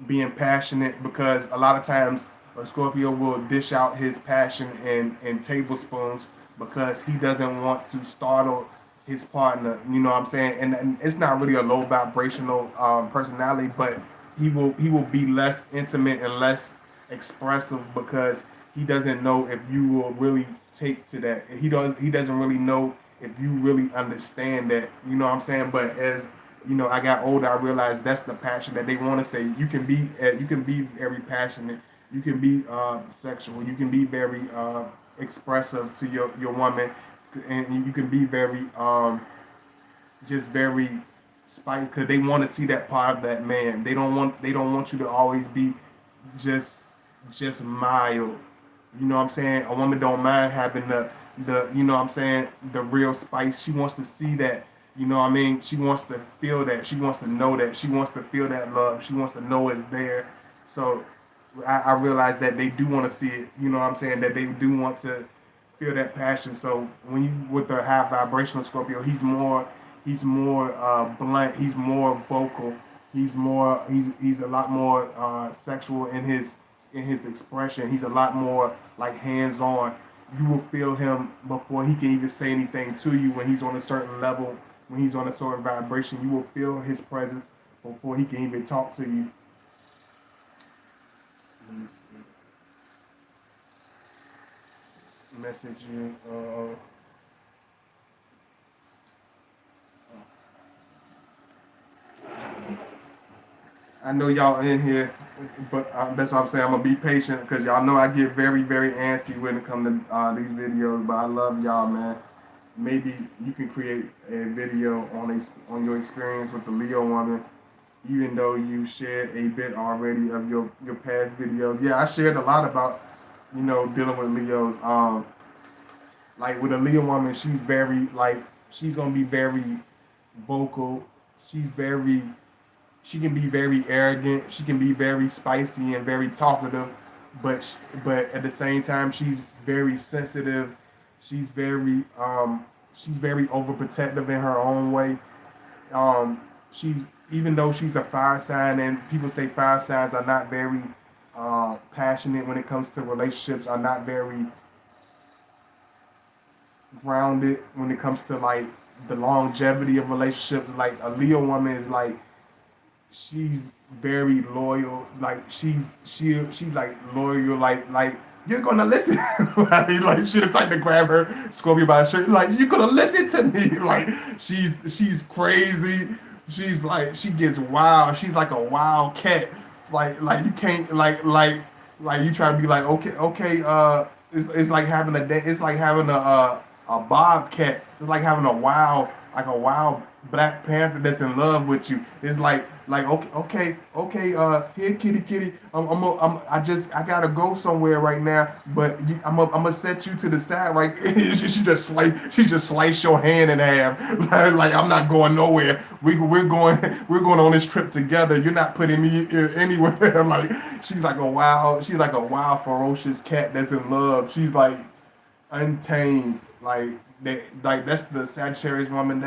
Being passionate because a lot of times a Scorpio will dish out his passion in tablespoons because he doesn't want to startle his partner. You know what I'm saying? And it's not really a low vibrational personality, but he will be less intimate and less expressive because he doesn't know if you will really take to that. He doesn't really know if you really understand that. You know what I'm saying? But as I got older, I realized that's the passion that they want to say. You can be very passionate. You can be sexual. You can be very expressive to your woman, and you can be very just very spicy because they want to see that part of that man. They don't want you to always be just just mild. You know what I'm saying? A woman don't mind having the you know what I'm saying, the real spice. She wants to see that. You know what I mean? She wants to feel that. She wants to know that. She wants to feel that love. She wants to know it's there. So I realize that they do want to see it. You know what I'm saying? That they do want to feel that passion. So when you with the high vibrational Scorpio, he's more blunt. He's more vocal. He's a lot more sexual in his expression. He's a lot more like hands on. You will feel him before he can even say anything to you. When he's on a certain level, when he's on a certain vibration, you will feel his presence before he can even talk to you. Let me see. Message you. I know y'all in here, but that's what I'm saying. I'm gonna be patient because y'all know I get very, very antsy when it comes to these videos. But I love y'all, man. Maybe you can create a video on your experience with the Leo woman, even though you shared a bit already of your past videos. Yeah, I shared a lot about dealing with Leos. Like with a Leo woman, she's very like she's gonna be very vocal. She's very she can be very arrogant. She can be very spicy and very talkative, but at the same time she's very sensitive. She's very she's very overprotective in her own way. She's Even though she's a fire sign, and people say fire signs are not very passionate when it comes to relationships, are not very grounded when it comes to like the longevity of relationships. Like a Leo woman is like she's very loyal. Like she's like loyal. Like you're gonna listen. like she the type to grab her Scorpio by the shirt. Like you're gonna listen to me. Like she's crazy. She's like she gets wild. She's like a wild cat. Like you can't like you try to be like okay. It's like having it's like having a bobcat. It's like having a wild Black Panther that's in love with you. It's like okay. Here, kitty. I gotta go somewhere right now, but I'm gonna set you to the side. Right? she just slice your hand in half. like I'm not going nowhere. We're going on this trip together. You're not putting me anywhere. like she's like a wild ferocious cat that's in love. She's like untamed. Like that's the Sagittarius woman.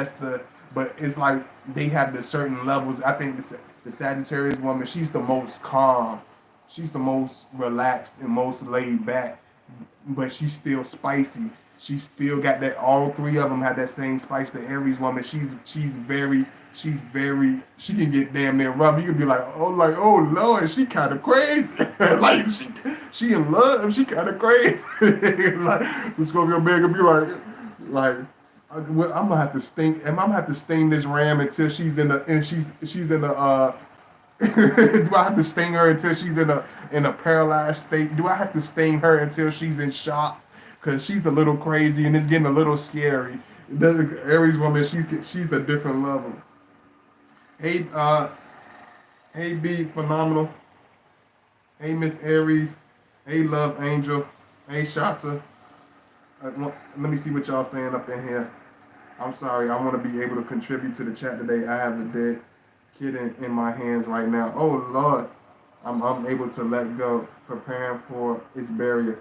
But it's like they have the certain levels. I think the Sagittarius woman, she's the most calm, she's the most relaxed and most laid back, but she's still spicy. She still got that. All three of them have that same spice. The Aries woman, she's very she can get damn near rough. You can be like oh Lord, she kind of crazy. like she in love. She kind of crazy. like the Scorpio man could be like I'm gonna have to sting. I'm gonna have to sting this ram until she's in the. Do I have to sting her until she's in a paralyzed state? Do I have to sting her until she's in shock? Cause she's a little crazy and it's getting a little scary. The Aries woman, she's a different level. Hey, hey, B, phenomenal. Hey, Miss Aries. Hey, Love Angel. Hey, Shata. Let me see what y'all saying up in here. I'm sorry. I want to be able to contribute to the chat today. I have a dead kid in my hands right now. Oh Lord, I'm unable to let go, preparing for its burial.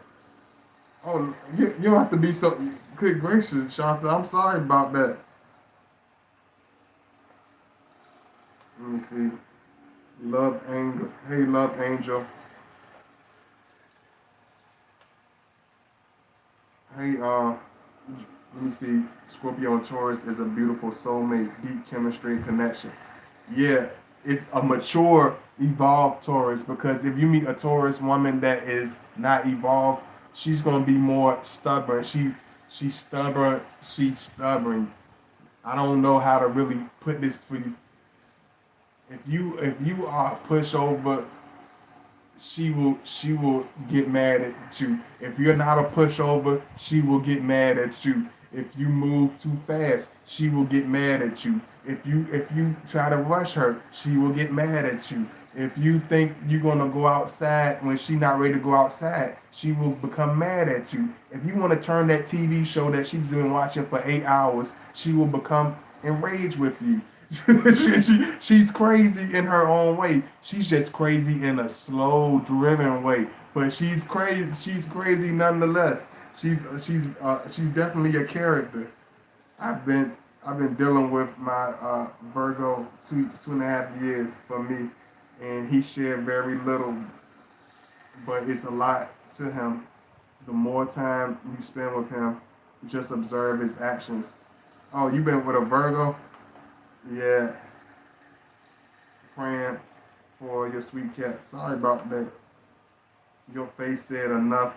Oh, you don't have to be so. Good gracious, Shanta. I'm sorry about that. Let me see. Love Angel. Hey, Love Angel. Hey, Let me see. Scorpio and Taurus is a beautiful soulmate, deep chemistry and connection. Yeah, if a mature, evolved Taurus, because if you meet a Taurus woman that is not evolved, she's gonna be more stubborn. She's stubborn. She's stubborn. I don't know how to really put this for you. If you are pushover, she will get mad at you. If you're not a pushover, she will get mad at you. If you move too fast, she will get mad at you. If you try to rush her, she will get mad at you. If you think you're gonna go outside when she's not ready to go outside, she will become mad at you. If you want to turn that TV show that she's been watching for 8 hours, she will become enraged with you. She's crazy in her own way. She's just crazy in a slow, driven way. But she's crazy. She's crazy nonetheless. She's definitely a character. I've been dealing with my Virgo 2.5 years for me, and he shared very little, but it's a lot to him. The more time you spend with him, just observe his actions. Oh, you been with a Virgo? Yeah, praying for your sweet cat. Sorry about that. Your face said enough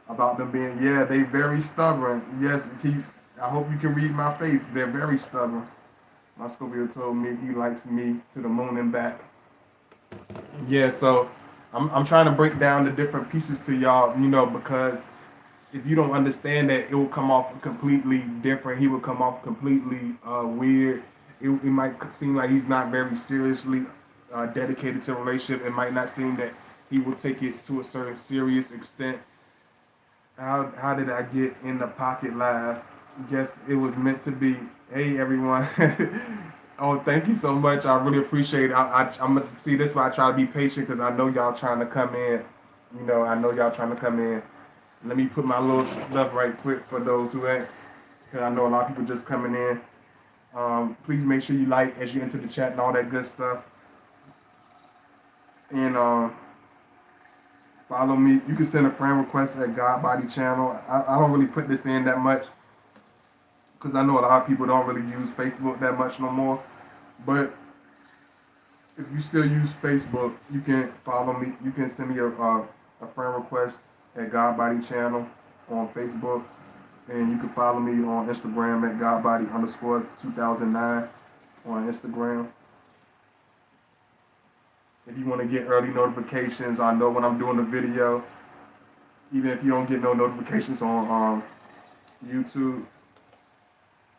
about them being, yeah, they very stubborn. Yes, I hope you can read my face. They're very stubborn. My Scorpio told me he likes me to the moon and back. Yeah, so I'm trying to break down the different pieces to y'all, because if you don't understand that, it will come off completely different. He will come off completely weird. It might seem like he's not very seriously dedicated to a relationship. It might not seem that he will take it to a certain serious extent. How did I get in the pocket live? Guess it was meant to be. Hey everyone. Oh, thank you so much. I really appreciate it. I'm gonna see this why I try to be patient because I know y'all trying to come in. I know y'all trying to come in. Let me put my little stuff right quick for those who ain't, because I know a lot of people just coming in. Please make sure you like as you enter the chat and all that good stuff. And follow me. You can send a friend request at God Body Channel. I don't really put this in that much because I know a lot of people don't really use Facebook that much no more. But if you still use Facebook, you can follow me. You can send me a friend request at God Body Channel on Facebook. And you can follow me on Instagram at GodBody_2009 on Instagram. If you want to get early notifications, I know when I'm doing a video. Even if you don't get no notifications on YouTube,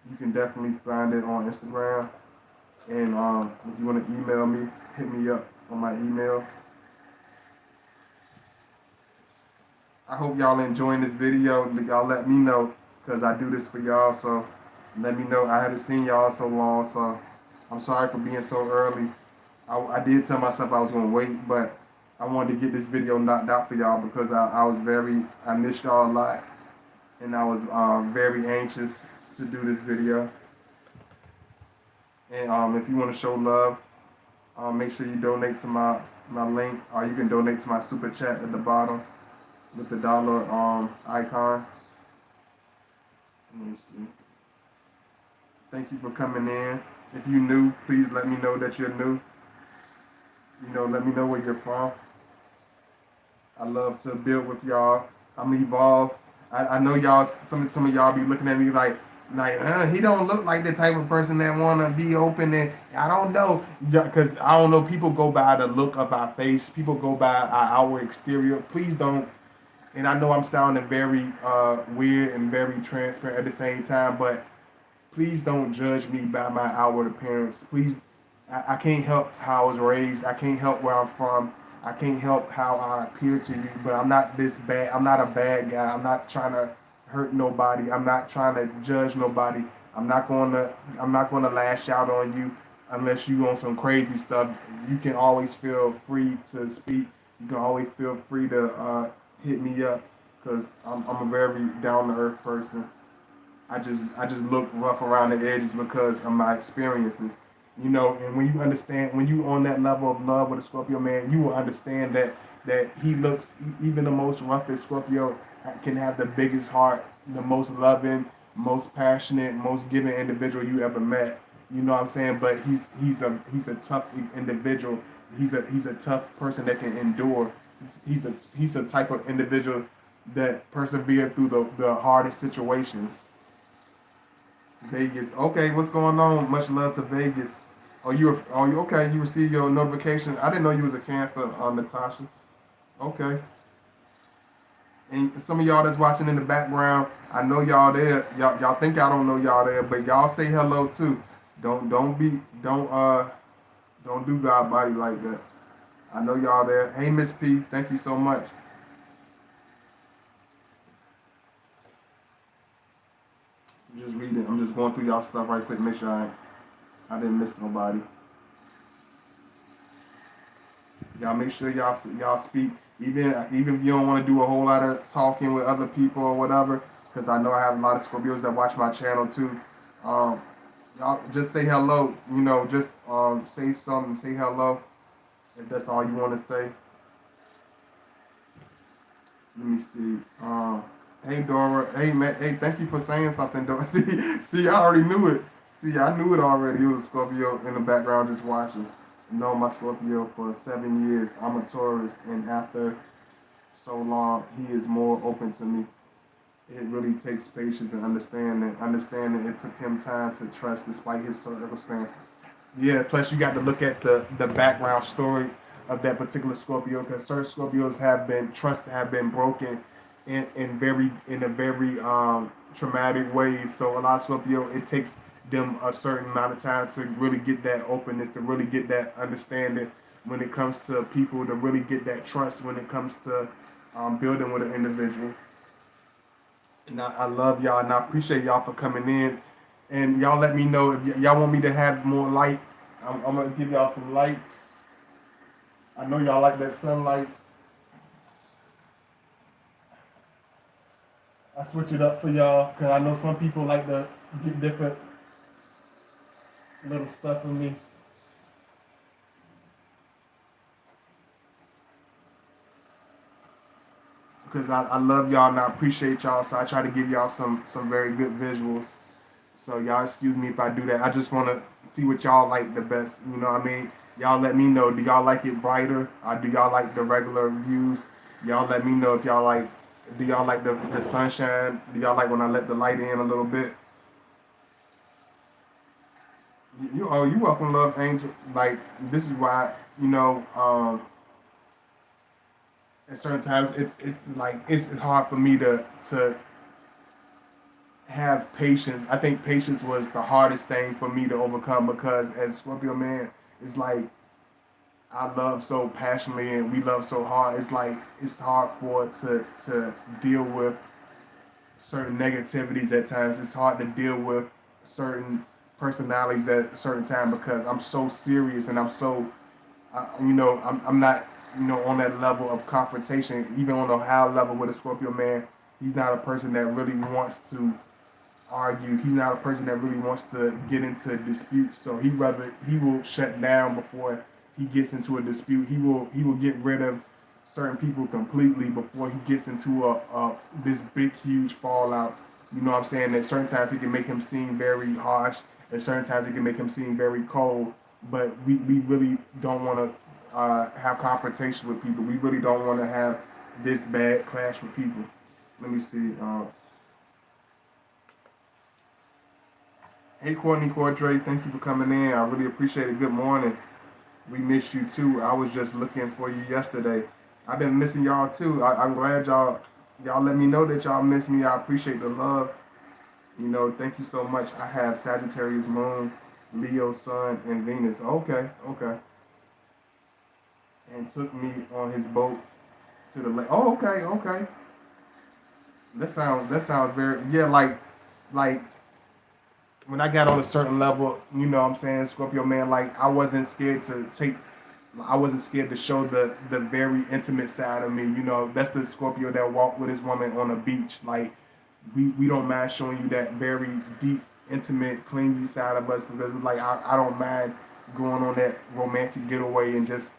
you can definitely find it on Instagram. And if you want to email me, hit me up on my email. I hope y'all enjoying this video. Y'all let me know, because I do this for y'all, so let me know. I haven't seen y'all in so long, so I'm sorry for being so early. I did tell myself I was going to wait, but I wanted to get this video knocked out for y'all because I missed y'all a lot, and I was very anxious to do this video. And if you want to show love, make sure you donate to my link, or you can donate to my super chat at the bottom with the dollar icon. Let me see. Thank you for coming in. If you're new, please let me know that you're new. Let me know where you're from. I love to build with y'all. I'm evolved. I know y'all. Some of y'all be looking at me like he don't look like the type of person that wanna be open. And I don't know, because I don't know. People go by the look of our face. People go by our outward exterior. Please don't. And I know I'm sounding very weird and very transparent at the same time, but please don't judge me by my outward appearance. Please, I can't help how I was raised. I can't help where I'm from. I can't help how I appear to you, but I'm not this bad. I'm not a bad guy. I'm not trying to hurt nobody. I'm not trying to judge nobody. I'm not going to lash out on you unless you on some crazy stuff. You can always feel free to speak. You can always feel free to hit me up, because I'm a very down to earth person. I just look rough around the edges because of my experiences. And when you understand, when you on that level of love with a Scorpio man, you will understand that he looks, even the most roughest Scorpio can have the biggest heart, the most loving, most passionate, most giving individual you ever met. You know what I'm saying? But he's a tough individual. He's a tough person that can endure. He's a type of individual that persevere through the hardest situations. Vegas. Okay, what's going on? Much love to Vegas. Oh, you okay? You received your notification. I didn't know you was a Cancer, Natasha. Okay. And some of y'all that's watching in the background, I know y'all there. Y'all think I don't know y'all there, but y'all say hello too. Don't do God body like that. I know y'all there. Hey Miss P, thank you so much. I'm just reading. I'm just going through y'all stuff right quick. Make sure I didn't miss nobody. Y'all make sure y'all speak. Even if you don't want to do a whole lot of talking with other people or whatever, because I know I have a lot of Scorpios that watch my channel too. Um, y'all just say hello. Just say something. Say hello if that's all you want to say. Let me see. Hey Dora. Hey man. Hey, thank you for saying something, Dora. See, I already knew it. See, I knew it already. It was a Scorpio in the background just watching. Know my Scorpio for 7 years. I'm a Taurus, and after so long, he is more open to me. It really takes patience and understanding. Understanding it took him time to trust despite his circumstances. Yeah, plus you got to look at the background story of that particular Scorpio, because certain Scorpios have been broken in a very traumatic way. So a lot of Scorpio, it takes them a certain amount of time to really get that openness, to really get that understanding when it comes to people, to really get that trust when it comes to building with an individual. And I love y'all, and I appreciate y'all for coming in. And y'all let me know if y'all want me to have more light. I'm gonna give y'all some light. I know y'all like that sunlight. I switch it up for y'all because I know some people like to get different little stuff from me. Because I love y'all and I appreciate y'all, so I try to give y'all some very good visuals. So y'all excuse me if I do that. I just want to see what y'all like the best. You know what I mean? Y'all let me know. Do y'all like it brighter? Or do y'all like the regular views? Y'all let me know if y'all like. Do y'all like the sunshine? Do y'all like when I let the light in a little bit? You welcome, love angel. Like this is why at certain times it's hard for me to have patience. I think patience was the hardest thing for me to overcome because as Scorpio man, it's like I love so passionately and we love so hard. It's like it's hard for it to deal with certain negativities at times. It's hard to deal with certain personalities at a certain time because I'm so serious and I'm not on that level of confrontation. Even on a high level with a Scorpio man, he's not a person that really wants to argue. He's not a person that really wants to get into disputes. So he will shut down before he gets into a dispute. He will get rid of certain people completely before he gets into a this big huge fallout. You know what I'm saying? At certain times it can make him seem very harsh. At certain times it can make him seem very cold. But we really don't want to have confrontation with people. We really don't want to have this bad clash with people. Let me see. Hey Courtney Cordray, thank you for coming in. I really appreciate it. Good morning. We missed you too. I was just looking for you yesterday. I've been missing y'all too. I'm glad y'all let me know that y'all miss me. I appreciate the love. Thank you so much. I have Sagittarius Moon, Leo Sun, and Venus. Okay, okay. And took me on his boat to the lake. Oh, okay, okay. That sounds very like when I got on a certain level, what I'm saying, Scorpio man, like I wasn't scared to show the very intimate side of me. That's the Scorpio that walked with his woman on a beach. Like we don't mind showing you that very deep, intimate, clingy side of us because it's like I don't mind going on that romantic getaway and just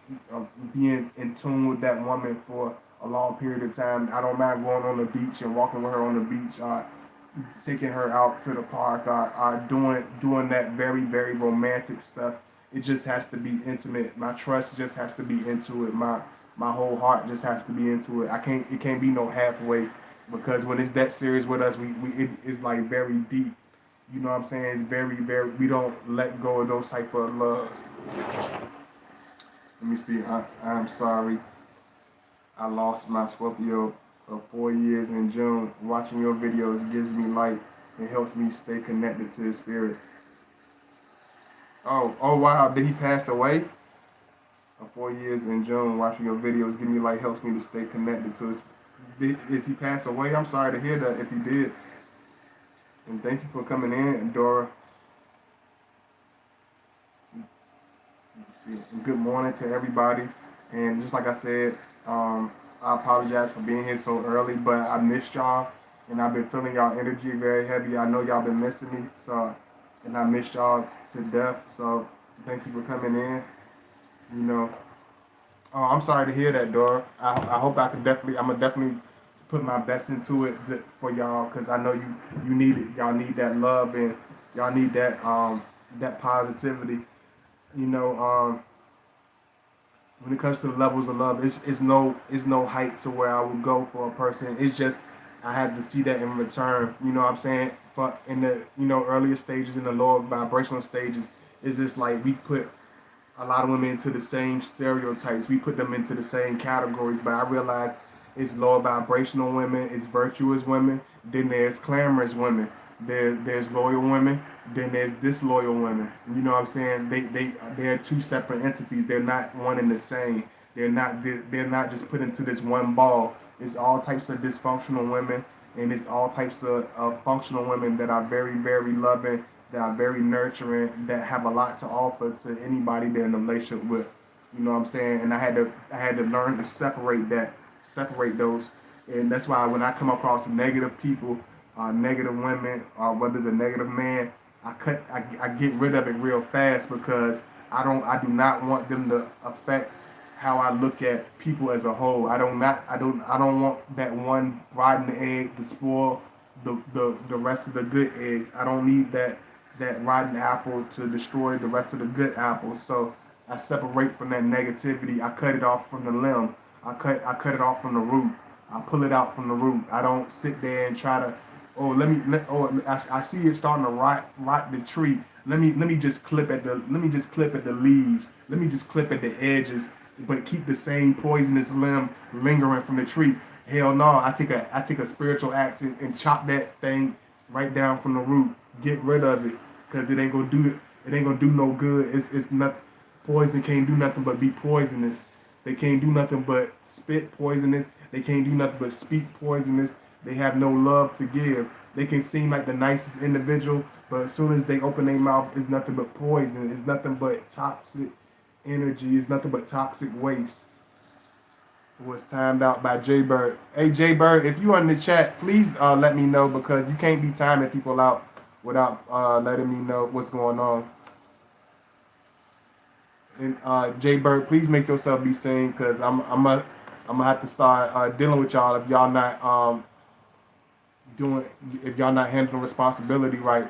being in tune with that woman for a long period of time. I don't mind going on the beach and walking with her on the beach. taking her out to the park, doing that very, very romantic stuff. It just has to be intimate. My trust just has to be into it. My whole heart just has to be into it. It can't be no halfway, because when it's that serious with us, it's like very deep. You know what I'm saying? It's very, very, we don't let go of those type of loves. Let me see. I'm sorry. I lost my Scorpio of 4 years in June. Watching your videos gives me light and helps me stay connected to his spirit. Oh wow, did he pass away? 4 years in June, watching your videos give me light, helps me to stay connected to his. Is he passed away? I'm sorry to hear that if he did. And thank you for coming in, Dora. Good morning to everybody. And just like I said, I apologize for being here so early, but I missed y'all, and I've been feeling y'all energy very heavy. I know y'all been missing me, and I missed y'all to death. So thank you for coming in. You know, oh, I'm sorry to hear that, Dora. I hope I'm gonna definitely put my best into it for y'all, because I know you need it. Y'all need that love, and y'all need that positivity. You know, when it comes to the levels of love, it's no height to where I would go for a person. It's just I have to see that in return. You know what I'm saying? But in the earlier stages, in the lower vibrational stages, it's just like we put a lot of women into the same stereotypes. We put them into the same categories. But I realize it's lower vibrational women, it's virtuous women, then there's clamorous women, there's loyal women, then there's disloyal women. You know what I'm saying? They're two separate entities. They're not one and the same. They're not just put into this one ball. It's all types of dysfunctional women, and it's all types of functional women that are very, very loving, that are very nurturing, that have a lot to offer to anybody they're in a relationship with. You know what I'm saying? And I had to learn to separate those. And that's why when I come across negative people, negative women, or whether it's a negative man, I get rid of it real fast, because I do not want them to affect how I look at people as a whole. I don't want that one rotten egg to spoil the rest of the good eggs. I don't need that rotten apple to destroy the rest of the good apples. So I separate from that negativity. I cut it off from the limb. I cut it off from the root. I pull it out from the root. I don't sit there and try to, I see it starting to rot the tree. Let me just clip at the leaves. Let me just clip at the edges, but keep the same poisonous limb lingering from the tree. Hell no, I take a spiritual axe and chop that thing right down from the root. Get rid of it, because it ain't gonna do no good. It's not, poison can't do nothing but be poisonous. They can't do nothing but spit poisonous. They can't do nothing but speak poisonous. They have no love to give. They can seem like the nicest individual, but as soon as they open their mouth, it's nothing but poison. It's nothing but toxic energy. It's nothing but toxic waste. It was timed out by Jay Bird. Hey, Jay Bird, if you are in the chat, please let me know, because you can't be timing people out without letting me know what's going on. And Jay Bird, please make yourself be seen, because I'm gonna have to start dealing with y'all if y'all not handling responsibility right.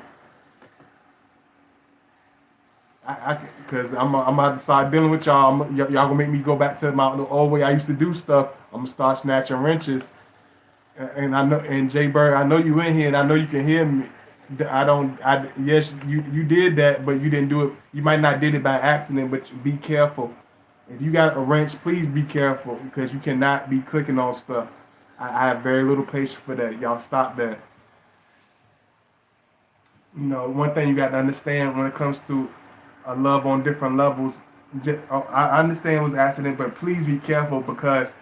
Because I'm gonna have to start dealing with y'all. Y'all gonna make me go back to the old way I used to do stuff. I'm gonna start snatching wrenches. And I know, and Jay Bird, I know you in here, and I know you can hear me. Yes, you did that, but you didn't do it. You might not did it by accident, but be careful. If you got a wrench, please be careful, because you cannot be clicking on stuff. I have very little patience for that. Y'all stop that. You know, one thing you got to understand when it comes to a love on different levels. I understand it was an accident, but please be careful, because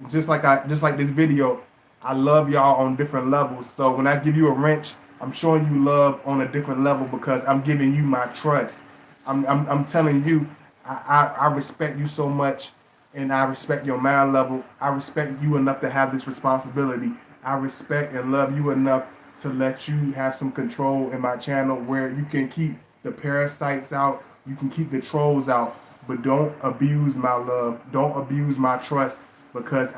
just like this video, I love y'all on different levels. So when I give you a wrench, I'm showing you love on a different level, because I'm giving you my trust. I'm telling you, I respect you so much, and I respect your mind level. I respect you enough to have this responsibility. I respect and love you enough to let you have some control in my channel, where you can keep the parasites out, you can keep the trolls out, but don't abuse my love, don't abuse my trust, because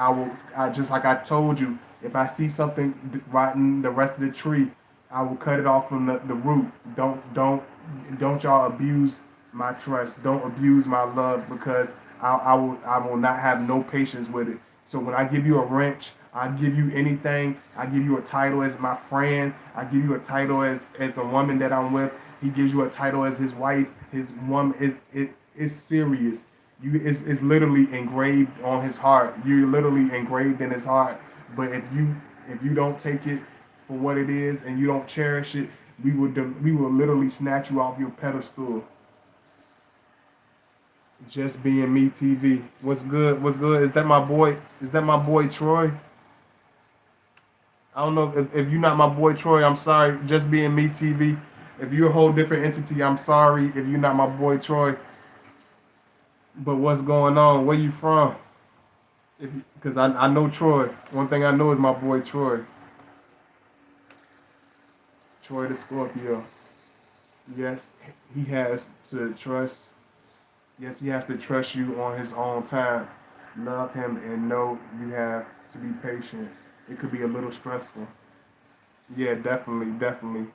just like I told you, if I see something rotten the rest of the tree, I will cut it off from the root. Don't y'all abuse my trust. Don't abuse my love, because I will not have no patience with it. So when I give you a wrench, I give you anything. I give you a title as my friend. I give you a title as a woman that I'm with. He gives you a title as his wife. His woman is serious. It's literally engraved on his heart. You're literally engraved in his heart. But if you don't take it for what it is and you don't cherish it, we will literally snatch you off your pedestal. Just being me TV. What's good? What's good? Is that my boy? Is that my boy Troy? I don't know if you're not my boy Troy. I'm sorry. Just being me TV. If you're a whole different entity, I'm sorry if you're not my boy Troy. But what's going on? Where you from? Because I know Troy. One thing I know is my boy Troy. Troy the Scorpio. Yes, he has to trust. Yes, he has to trust you on his own time. Love him and know you have to be patient. It could be a little stressful. Yeah, definitely, definitely.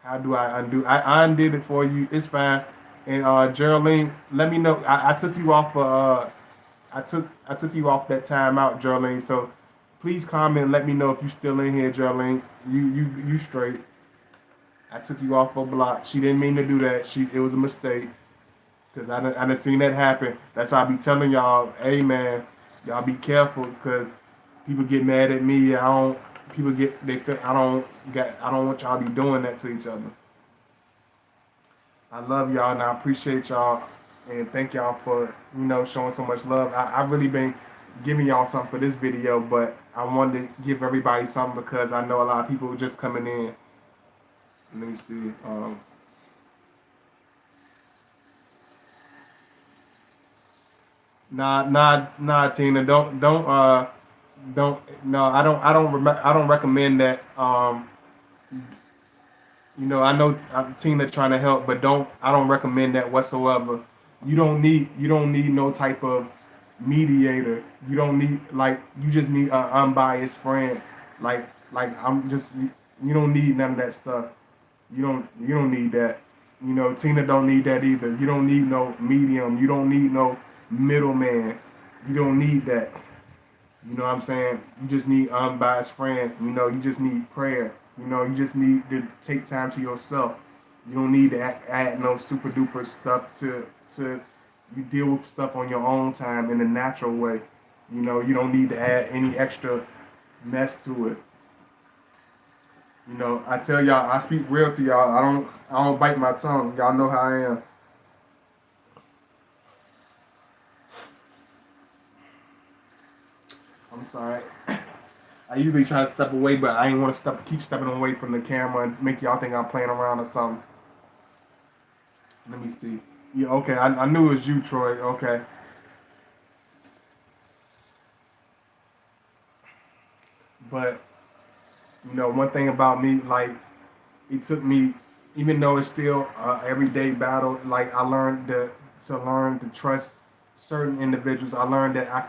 How do I undo? I undid it for you. It's fine. And Geraldine, let me know. I took you off. I took you off that timeout, Geraldine. So please comment. Let me know if you still in here, Geraldine. You straight. I took you off a block. She didn't mean to do that. It was a mistake. Cause I done seen that happen. That's why I be telling y'all, hey man, y'all be careful, cause people get mad at me. I don't. People get they feel I don't want y'all to be doing that to each other. I love y'all and I appreciate y'all and thank y'all for showing so much love. I really been giving y'all something for this video, but I wanted to give everybody something because I know a lot of people just coming in. Let me see. Nah, Tina. Don't. No, I don't recommend that. I know Tina trying to help, but I don't recommend that whatsoever. You don't need no type of mediator. You don't need you just need an unbiased friend. Like I'm just you don't need none of that stuff. You don't need that. Tina don't need that either. You don't need no medium. You don't need no middleman. You don't need that. You know what I'm saying? You just need unbiased friend. You just need prayer. You just need to take time to yourself. You don't need to add no super duper stuff to you deal with stuff on your own time in a natural way. You don't need to add any extra mess to it. I tell y'all, I speak real to y'all. I don't bite my tongue. Y'all know how I am. I'm sorry. I usually try to step away, but I ain't want to keep stepping away from the camera and make y'all think I'm playing around or something. Let me see. Yeah, okay. I knew it was you, Troy. Okay. But one thing about me, like it took me, even though it's still everyday battle. Like I learned to trust certain individuals. I learned that I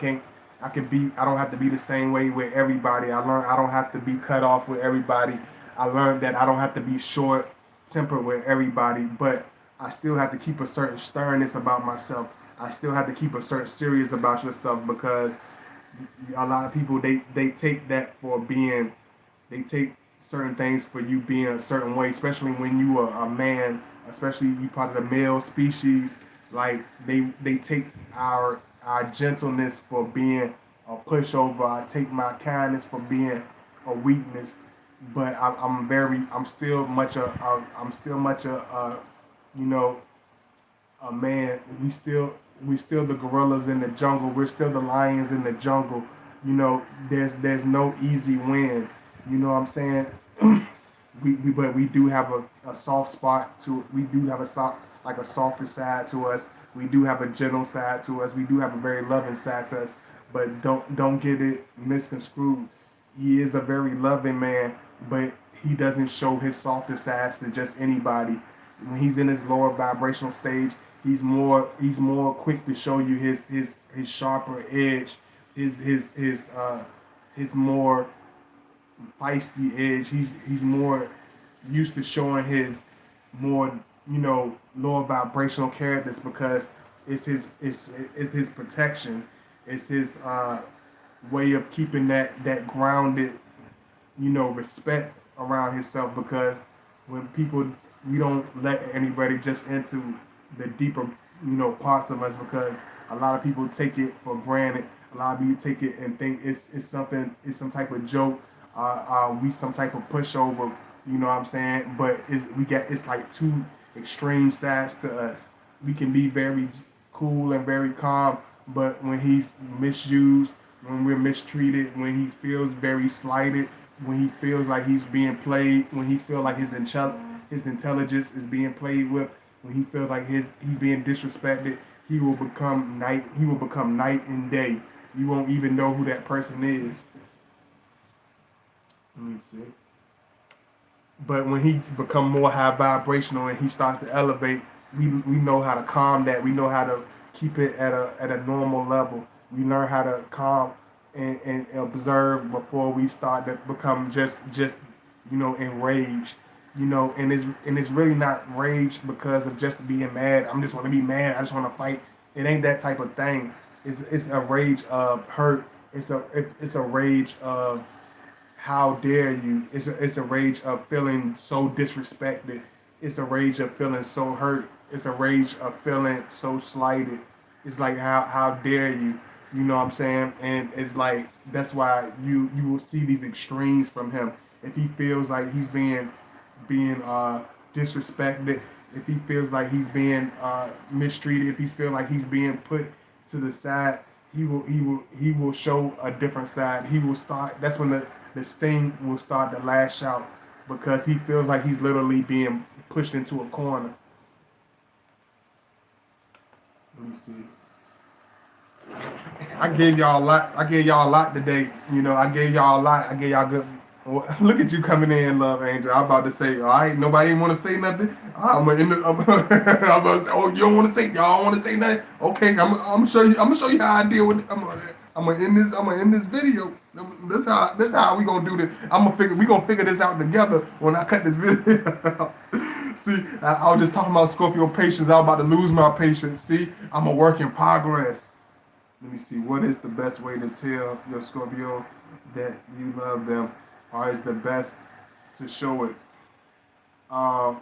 don't have to be the same way with everybody. I learned I don't have to be cut off with everybody. I learned that I don't have to be short tempered with everybody, but I still have to keep a certain sternness about myself. I still have to keep a certain serious about yourself because a lot of people they take that for being they take certain things for you being a certain way, especially when you are a man, especially you part of the male species. Like they take our gentleness for being a pushover. I take my kindness for being a weakness. But I'm still much you know man. We still the gorillas in the jungle. We're still the lions in the jungle. There's no easy win. You know what I'm saying? But we do have a soft spot to we do have a softer side to us. We do have a gentle side to us. We do have a very loving side to us. But don't get it misconstrued. He is a very loving man, but he doesn't show his softer sides to just anybody. when he's in his lower vibrational stage, he's more quick to show you his sharper edge, his more feisty edge. He's more used to showing his more lower vibrational characters because it's his protection. It's his way of keeping that grounded respect around himself because when people we don't let anybody just into the deeper parts of us because a lot of people take it for granted. A lot of people take it and think it's something, it's some type of joke, we some type of pushover, you know what I'm saying? But it's like two extreme sides to us. We can be very cool and very calm, but when he's misused, when we're mistreated, when he feels very slighted, when he feels like he's being played, when he feels like his intelligence is being played with, when he feels like he's being disrespected, he will become night and day. You won't even know who that person is. Let me see. But when he become more high vibrational and he starts to elevate, we know how to calm that. We know how to keep it at a normal level. We learn how to calm and observe before we start to become just enraged. And it's really not rage because of just being mad. I'm just want to be mad. I just want to fight. It ain't that type of thing. It's a rage of hurt. It's a rage of how dare you. It's a rage of feeling so disrespected. It's a rage of feeling so hurt. It's a rage of feeling so slighted. It's like how dare you. You know what I'm saying? And it's like that's why you will see these extremes from him. If he feels like he's being disrespected, if he feels like he's being mistreated, if he feels like he's being put to the side, he will show a different side. He will start. That's when the sting will start to lash out because he feels like he's literally being pushed into a corner. Let me see. I gave y'all a lot. I gave y'all a lot today. I gave y'all a lot. I gave y'all good. Look at you coming in, Love Angel. I'm about to say, all right, nobody want to say nothing. I'm about to say, oh, you don't want to say, y'all don't want to say nothing. Okay, I'm gonna show you. I'm gonna show you how I deal with it. I'm gonna end this. I'm gonna end this video. This how we gonna do this. We gonna figure this out together when I cut this video. See, I was just talking about Scorpio patience. I was about to lose my patience. See, I'm a work in progress. Let me see. What is the best way to tell your Scorpio that you love them, or is the best to show it? Or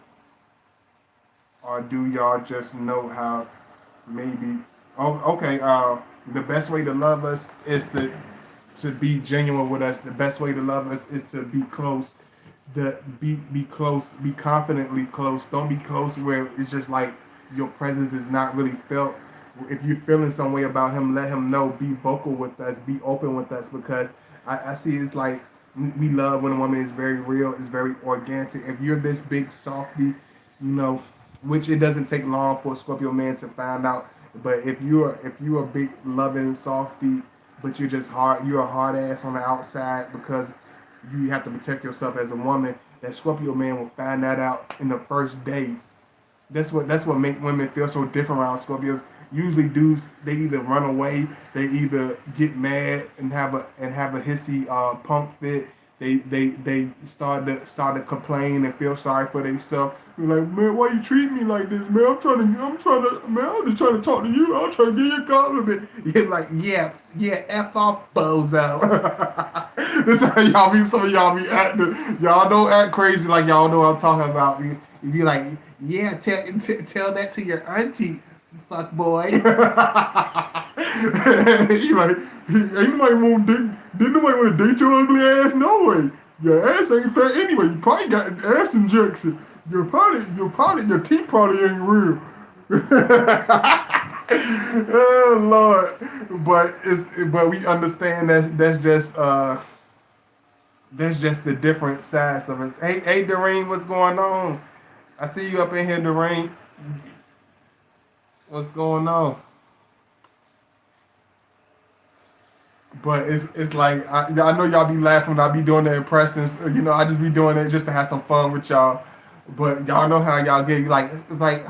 do y'all just know how? Maybe. Oh, okay. The best way to love us is to be genuine with us. The best way to love us is to be close. Be close. Be confidently close. Don't be close where it's just like your presence is not really felt. If you're feeling some way about him, let him know. Be vocal with us. Be open with us because I see it's like we love when a woman is very real, is very organic. If you're this big softy, which it doesn't take long for a Scorpio man to find out. But if you're a big loving softy, but you're a hard ass on the outside because you have to protect yourself as a woman, that Scorpio man will find that out in the first day. That's what make women feel so different around Scorpios. Usually dudes, they either run away, they either get mad and have a hissy punk fit. They start to complain and feel sorry for themselves. You're like, man, why you treat me like this, man? I'm just trying to talk to you. I'm trying to give you a compliment. You're like, yeah, F off, bozo. This is how y'all be. Some of y'all be acting. Y'all don't act crazy like y'all know what I'm talking about. You be like, yeah, tell that to your auntie. Fuck boy. You like, ain't nobody want to date your ugly ass? No way. Your ass ain't fat anyway. You probably got an ass injection. Your teeth probably ain't real. Oh Lord. But we understand that's just the different sides of us. Hey Doreen, what's going on? I see you up in here, Doreen. What's going on? But it's like I know y'all be laughing when I be doing the impressions. I just be doing it just to have some fun with y'all. But y'all know how y'all get like it's like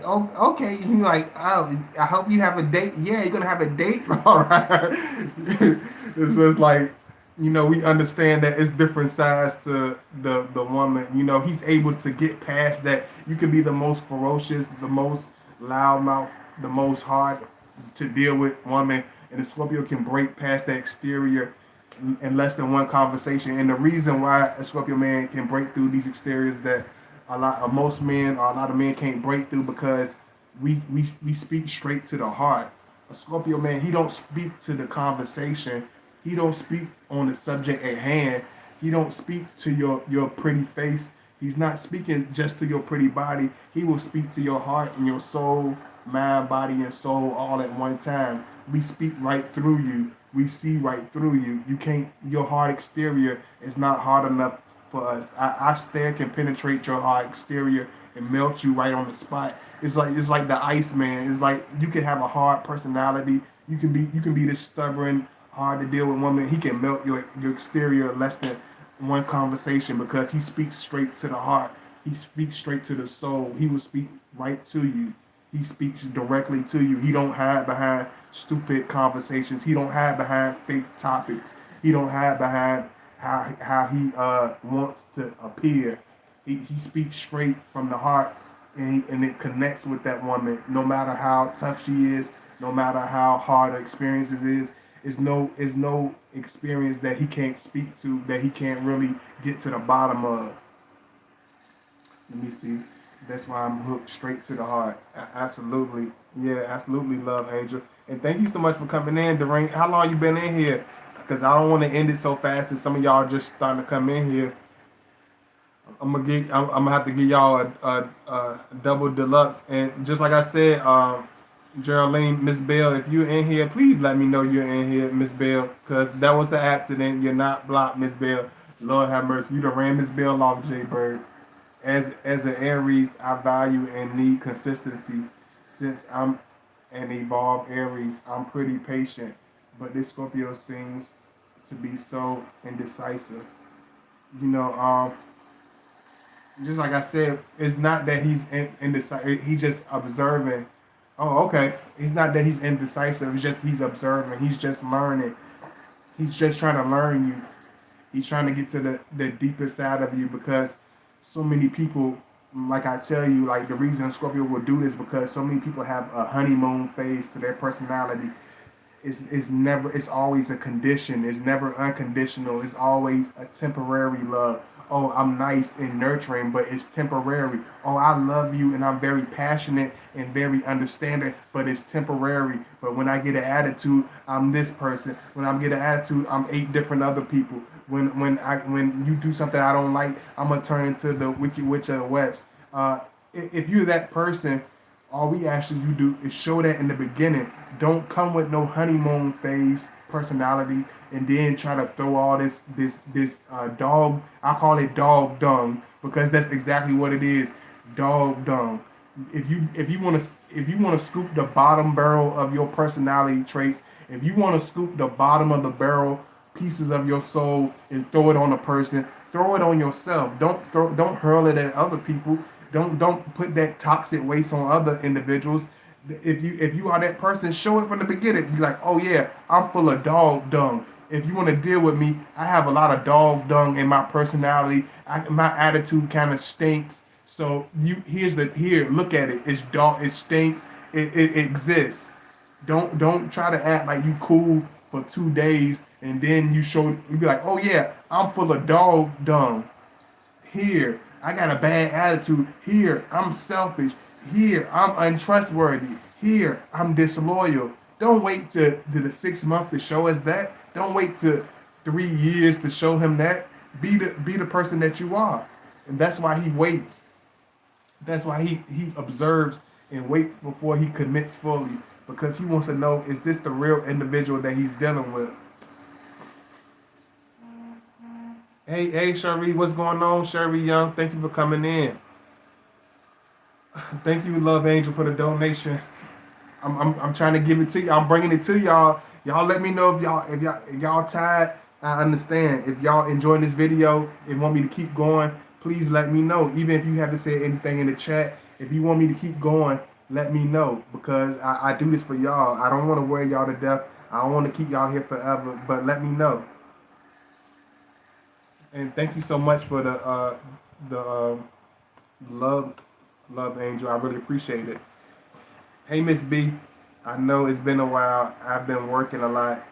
oh okay, you like oh I hope you have a date. Yeah, you're gonna have a date, all right. It's just like we understand that it's different sides to the woman. He's able to get past that. You can be the most ferocious, the most loudmouth, the most hard to deal with woman, and the Scorpio can break past that exterior in less than one conversation. And the reason why a Scorpio man can break through these exteriors that most men or a lot of men can't break through because we speak straight to the heart. A Scorpio man, he don't speak to the conversation. He don't speak on the subject at hand. He don't speak to your pretty face. He's not speaking just to your pretty body. He will speak to your heart and your soul, mind, body, and soul all at one time. We speak right through you. We see right through you. You can't. Your hard exterior is not hard enough for us. Our stare can penetrate your hard exterior and melt you right on the spot. It's like the ice man. It's like you can have a hard personality. You can be this stubborn, hard to deal with woman. He can melt your exterior less than one conversation because he speaks straight to the heart. He speaks straight to the soul. He will speak right to you. He speaks directly to you. He don't hide behind stupid conversations. He don't hide behind fake topics. He don't hide behind how he wants to appear. He speaks straight from the heart, and it connects with that woman. No matter how tough she is, no matter how hard the experiences is no experience that he can't speak to, that he can't really get to the bottom of. Let me see. That's why I'm hooked straight to the heart. Absolutely. Yeah, absolutely, love Angel. And thank you so much for coming in, Derain. How long you been in here? Because I don't want to end it so fast and some of y'all just starting to come in here. I'm gonna have to give y'all a double deluxe. And just like I said, Geraldine, Miss Bell, if you're in here, please let me know you're in here, Miss Bell, because that was an accident. You're not blocked, Miss Bell. Lord have mercy. You done ran Miss Bell off, J Bird. As an Aries, I value and need consistency. Since I'm an evolved Aries, I'm pretty patient, but this Scorpio seems to be so indecisive. You know, just like I said, it's not that he's indecisive. He's just observing. Oh, okay. It's not that he's indecisive. It's just he's observing. He's just learning. He's just trying to learn you. He's trying to get to the deeper side of you because so many people, like I tell you, like the reason Scorpio will do this because so many people have a honeymoon phase to their personality. It's always a condition. It's never unconditional. It's always a temporary love. Oh, I'm nice and nurturing, but it's temporary. Oh, I love you and I'm very passionate and very understanding, but it's temporary. But when I get an attitude, I'm this person. When I get an attitude, I'm 8 different other people. When you do something I don't like, I'm gonna turn into the Wicked Witch of the West. If you're that person, all we ask you to do is show that in the beginning. Don't come with no honeymoon phase personality and then try to throw all this dog. I call it dog dung because that's exactly what it is. Dog dung. If you want to scoop the bottom barrel of your personality traits, if you want to scoop the bottom of the barrel pieces of your soul and throw it on a person, throw it on yourself. Don't hurl it at other people. Don't put that toxic waste on other individuals. If you are that person, show it from the beginning. Be like, oh yeah, I'm full of dog dung. If you want to deal with me, I have a lot of dog dung in my personality. My attitude kind of stinks. So here, look at it. It's dog. It stinks. It exists. Don't try to act like you cool for 2 days and then you be like, oh yeah, I'm full of dog dung. Here, I got a bad attitude. Here, I'm selfish. Here, I'm untrustworthy. Here, I'm disloyal. Don't wait to the 6 month to show us that. Don't wait to 3 years to show him that. Be the person that you are. And that's why he waits. That's why he observes and waits before he commits fully. Because he wants to know, is this the real individual that he's dealing with? Hey, Sherry, what's going on, Sherry Young? Thank you for coming in. Thank you, Love Angel, for the donation. I'm trying to give it to you. I'm bringing it to y'all. Y'all let me know if y'all tired. I understand. If y'all enjoying this video and want me to keep going, please let me know. Even if you haven't said anything in the chat, if you want me to keep going, let me know, because I do this for y'all. I don't want to wear y'all to death. I don't want to keep y'all here forever, but let me know. And thank you so much for the love, love angel. I really appreciate it. Hey, Miss B, I know it's been a while. I've been working a lot.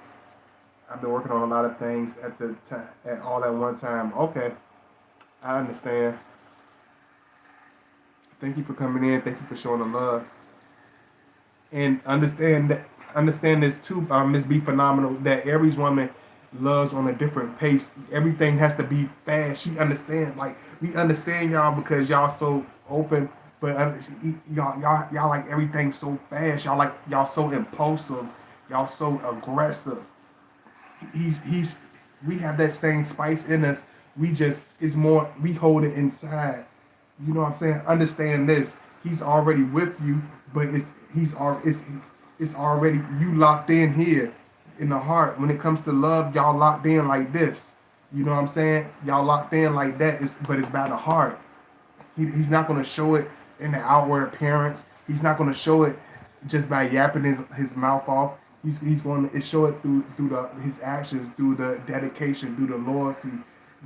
I've been working on a lot of things at the time, at all at one time. Okay, I understand. Thank you for coming in. Thank you for showing the love. And understand this too, Miss B Phenomenal, that Aries woman loves on a different pace. Everything has to be fast. She understands. Like, we understand y'all because y'all so open, but y'all like everything so fast. Y'all so impulsive. Y'all so aggressive. He's we have that same spice in us. We just, it's more, we hold it inside. You know what I'm saying? Understand this. He's already with you, but it's already, you locked in here in the heart. When it comes to love, y'all locked in like this. You know what I'm saying? Y'all locked in like that. But it's by the heart. He's not going to show it in the outward appearance. He's not going to show it just by yapping his mouth off. He's going to show it through his actions, through the dedication, through the loyalty.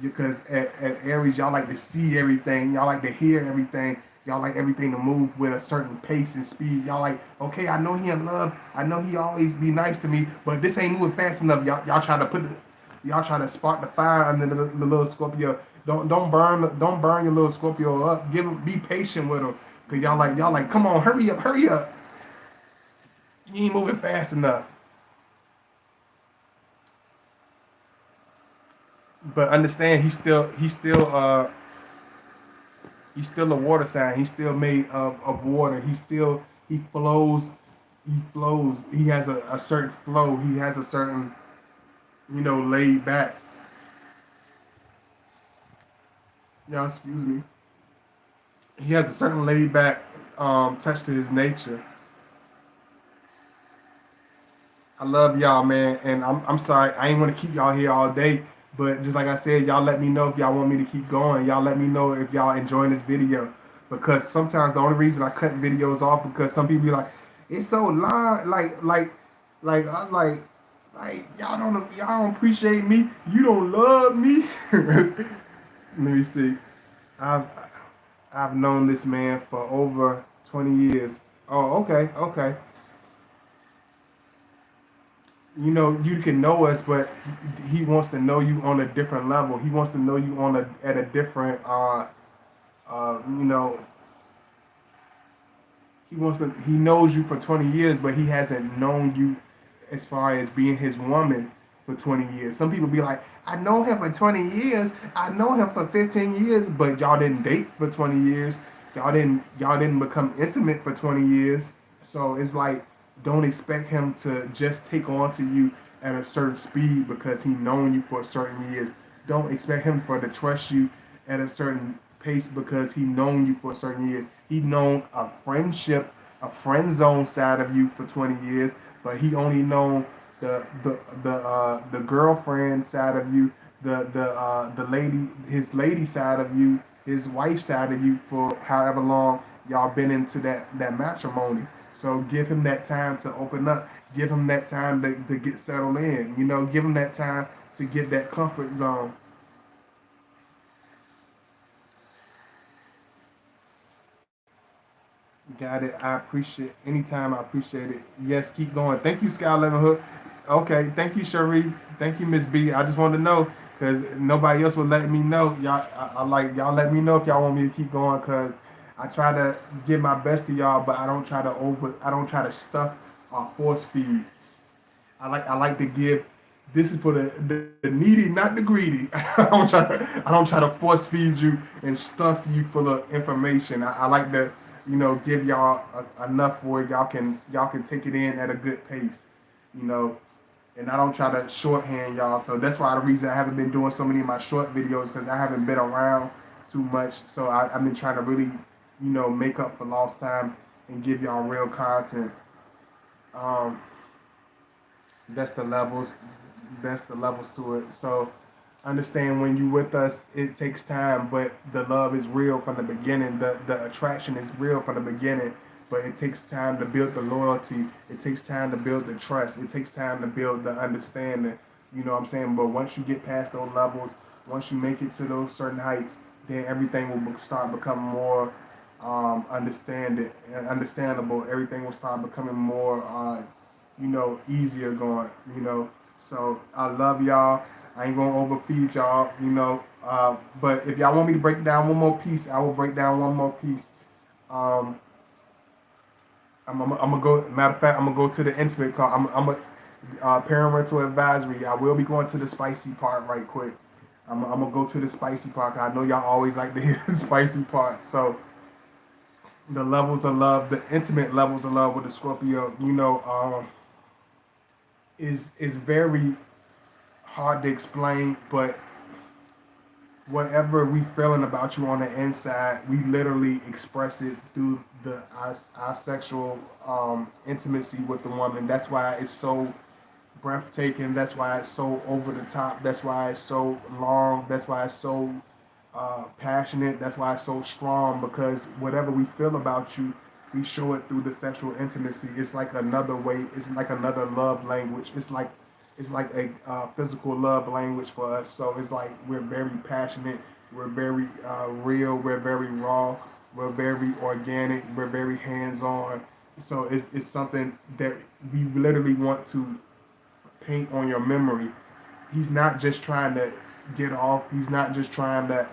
Because at Aries, y'all like to see everything. Y'all like to hear everything. Y'all like everything to move with a certain pace and speed. Y'all like, okay, I know he in love. I know he always be nice to me, but this ain't moving fast enough. Y'all try to y'all try to spark the fire under the little Scorpio. Don't burn your little Scorpio up. Be patient with him, cause y'all like, come on, hurry up, hurry up. You ain't moving fast enough. But understand, he's still a water sign. He's still made of water. He flows. He flows. He has a certain flow. He has a certain, laid back. Y'all, excuse me. He has a certain laid back touch to his nature. I love y'all, man, and I'm sorry I ain't want to keep y'all here all day, but just like I said, y'all let me know if y'all want me to keep going. Y'all let me know if y'all enjoying this video, because sometimes the only reason I cut videos off because some people be like, it's so long, I'm like y'all don't appreciate me. You don't love me. Let me see. I've I've known this man for over 20 years. Oh, okay, okay. You can know us, but he wants to know you on a different level. He wants to know you at a different uh you know he knows you for 20 years, but he hasn't known you as far as being his woman for 20 years. Some people be like, I know him for 20 years, I know him for 15 years, but y'all didn't date for 20 years. Y'all didn't become intimate for 20 years. So it's like, don't expect him to just take on to you at a certain speed because he known you for certain years. Don't expect him to trust you at a certain pace because he known you for certain years. He known a friend zone side of you for 20 years, but he only known the girlfriend side of you, the lady, his lady side of you, his wife side of you for however long y'all been into that matrimony. So give him that time to open up. Give him that time to get settled in. Give him that time to get that comfort zone. Got it. I appreciate anytime. I appreciate it. Yes, keep going. Thank you, Sky Hook. Okay, thank you, Cherie. Thank you, Miss B. I just wanted to know because nobody else would let me know. Y'all, I like y'all. Let me know if y'all want me to keep going because I try to give my best to y'all, but I don't try to I don't try to stuff or force feed. I like to give. This is for the needy, not the greedy. I don't try to force feed you and stuff you full of information. I like to give y'all enough where y'all can take it in at a good pace. You know, and I don't try to shorthand y'all. So that's why the reason I haven't been doing so many of my short videos because I haven't been around too much. So I've been trying to really make up for lost time and give y'all real content. Um, that's the levels. That's the levels to it. So Understand when you with us, it takes time, but the love is real from the beginning. The attraction is real from the beginning, but it takes time to build the loyalty. It takes time to build the trust. It takes time to build the understanding. You know what I'm saying? But once you get past those levels, once you make it to those certain heights, then everything will start becoming more understandable. Everything will start becoming more, easier going. So I love y'all. I ain't gonna overfeed y'all. But if y'all want me to break down one more piece, I will break down one more piece. Um, I'm gonna go. Matter of fact, I'm gonna go to the intimate call. I'm a parental advisory. I will be going to the spicy part right quick. I'm gonna go to the spicy part. 'Cause I know y'all always like to hear the spicy part. So the levels of love, the intimate levels of love with the Scorpio, is very hard to explain. But whatever we feeling about you on the inside, we literally express it through our sexual intimacy with the woman. That's why it's so breathtaking. That's why it's so over the top. That's why it's so long. That's why it's so passionate. That's why it's so strong. Because whatever we feel about you, we show it through the sexual intimacy. It's like another way. It's like another love language. It's like a physical love language for us. So it's like we're very passionate. We're very real. We're very raw. We're very organic. We're very hands-on. So it's something that we literally want to paint on your memory. He's not just trying to get off. He's not just trying to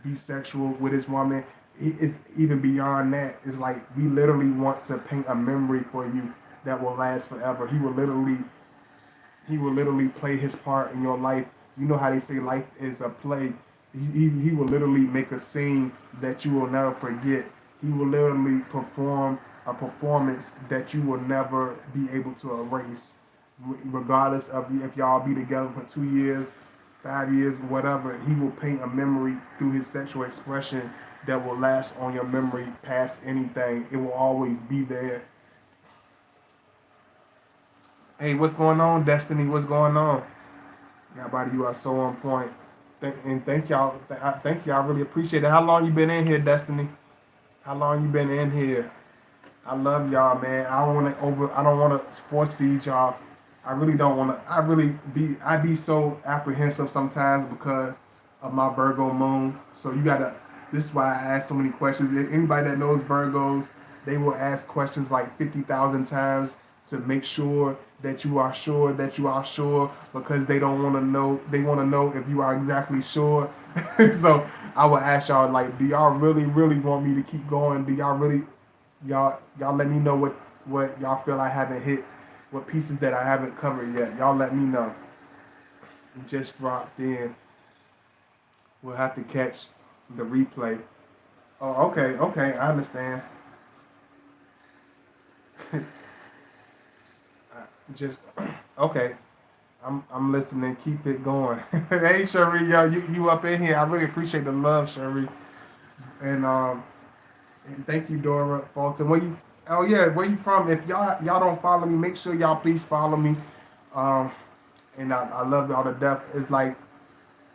be sexual with his woman. It's even beyond that. It's like we literally want to paint a memory for you that will last forever. He will literally play his part in your life. You know how they say life is a play. He will literally make a scene that you will never forget. He will literally perform a performance that you will never be able to erase, regardless of if y'all be together for 2 years, 5 years, whatever. He will paint a memory through his sexual expression that will last on your memory past anything. It will always be there. Hey, what's going on, Destiny? What's going on? Everybody, you are so on point. And thank y'all. Thank you. I really appreciate it. How long you been in here, Destiny? How long you been in here? I love y'all, man. I don't want to force feed y'all. I really don't want to. I be so apprehensive sometimes because of my Virgo moon. So you gotta. This is why I ask so many questions. If anybody that knows Virgos, they will ask questions like 50,000 times to make sure that you are sure, because they don't want to know. They want to know if you are exactly sure. So I will ask y'all, like, do y'all really want me to keep going? Do y'all really, y'all let me know what y'all feel I haven't hit, what pieces that I haven't covered yet. Y'all let me know. It just dropped in. We'll have to catch the replay. Oh, okay, I understand. Just okay. I'm listening. Keep it going. Hey, Sherry, yo, you up in here? I really appreciate the love, Sherry, and thank you, Dora Fulton. Where you? Oh yeah, where you from? If y'all don't follow me, make sure y'all please follow me. Um, and I love y'all to death. It's like,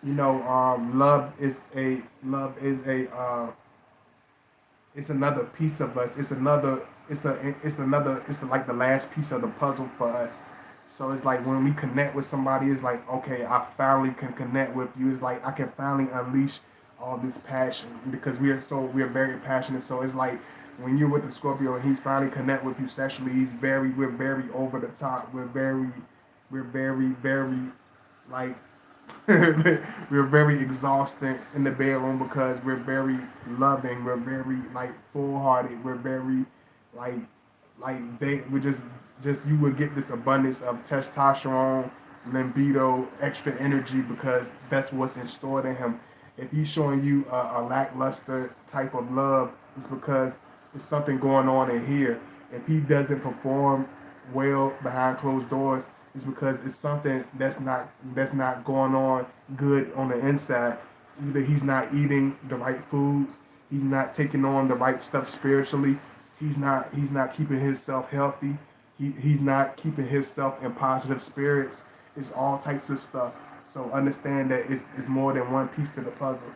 love is a it's another piece of us. It's like the last piece of the puzzle for us. So it's like when we connect with somebody, it's like, okay, I finally can connect with you. It's like I can finally unleash all this passion because we're very passionate. So it's like when you're with the Scorpio and he's finally connect with you sexually, we're very over the top. We're very like we're very exhausting in the bedroom because we're very loving. We're very like full hearted. We're very like we just you would get this abundance of testosterone, libido, extra energy because that's what's stored in him. If he's showing you a lackluster type of love, it's because there's something going on in here. If he doesn't perform well behind closed doors, it's because it's something that's not going on good on the inside. Either he's not eating the right foods, he's not taking on the right stuff spiritually, he's not keeping himself healthy, he's not keeping himself in positive spirits. It's all types of stuff. So understand that it's more than one piece to the puzzle.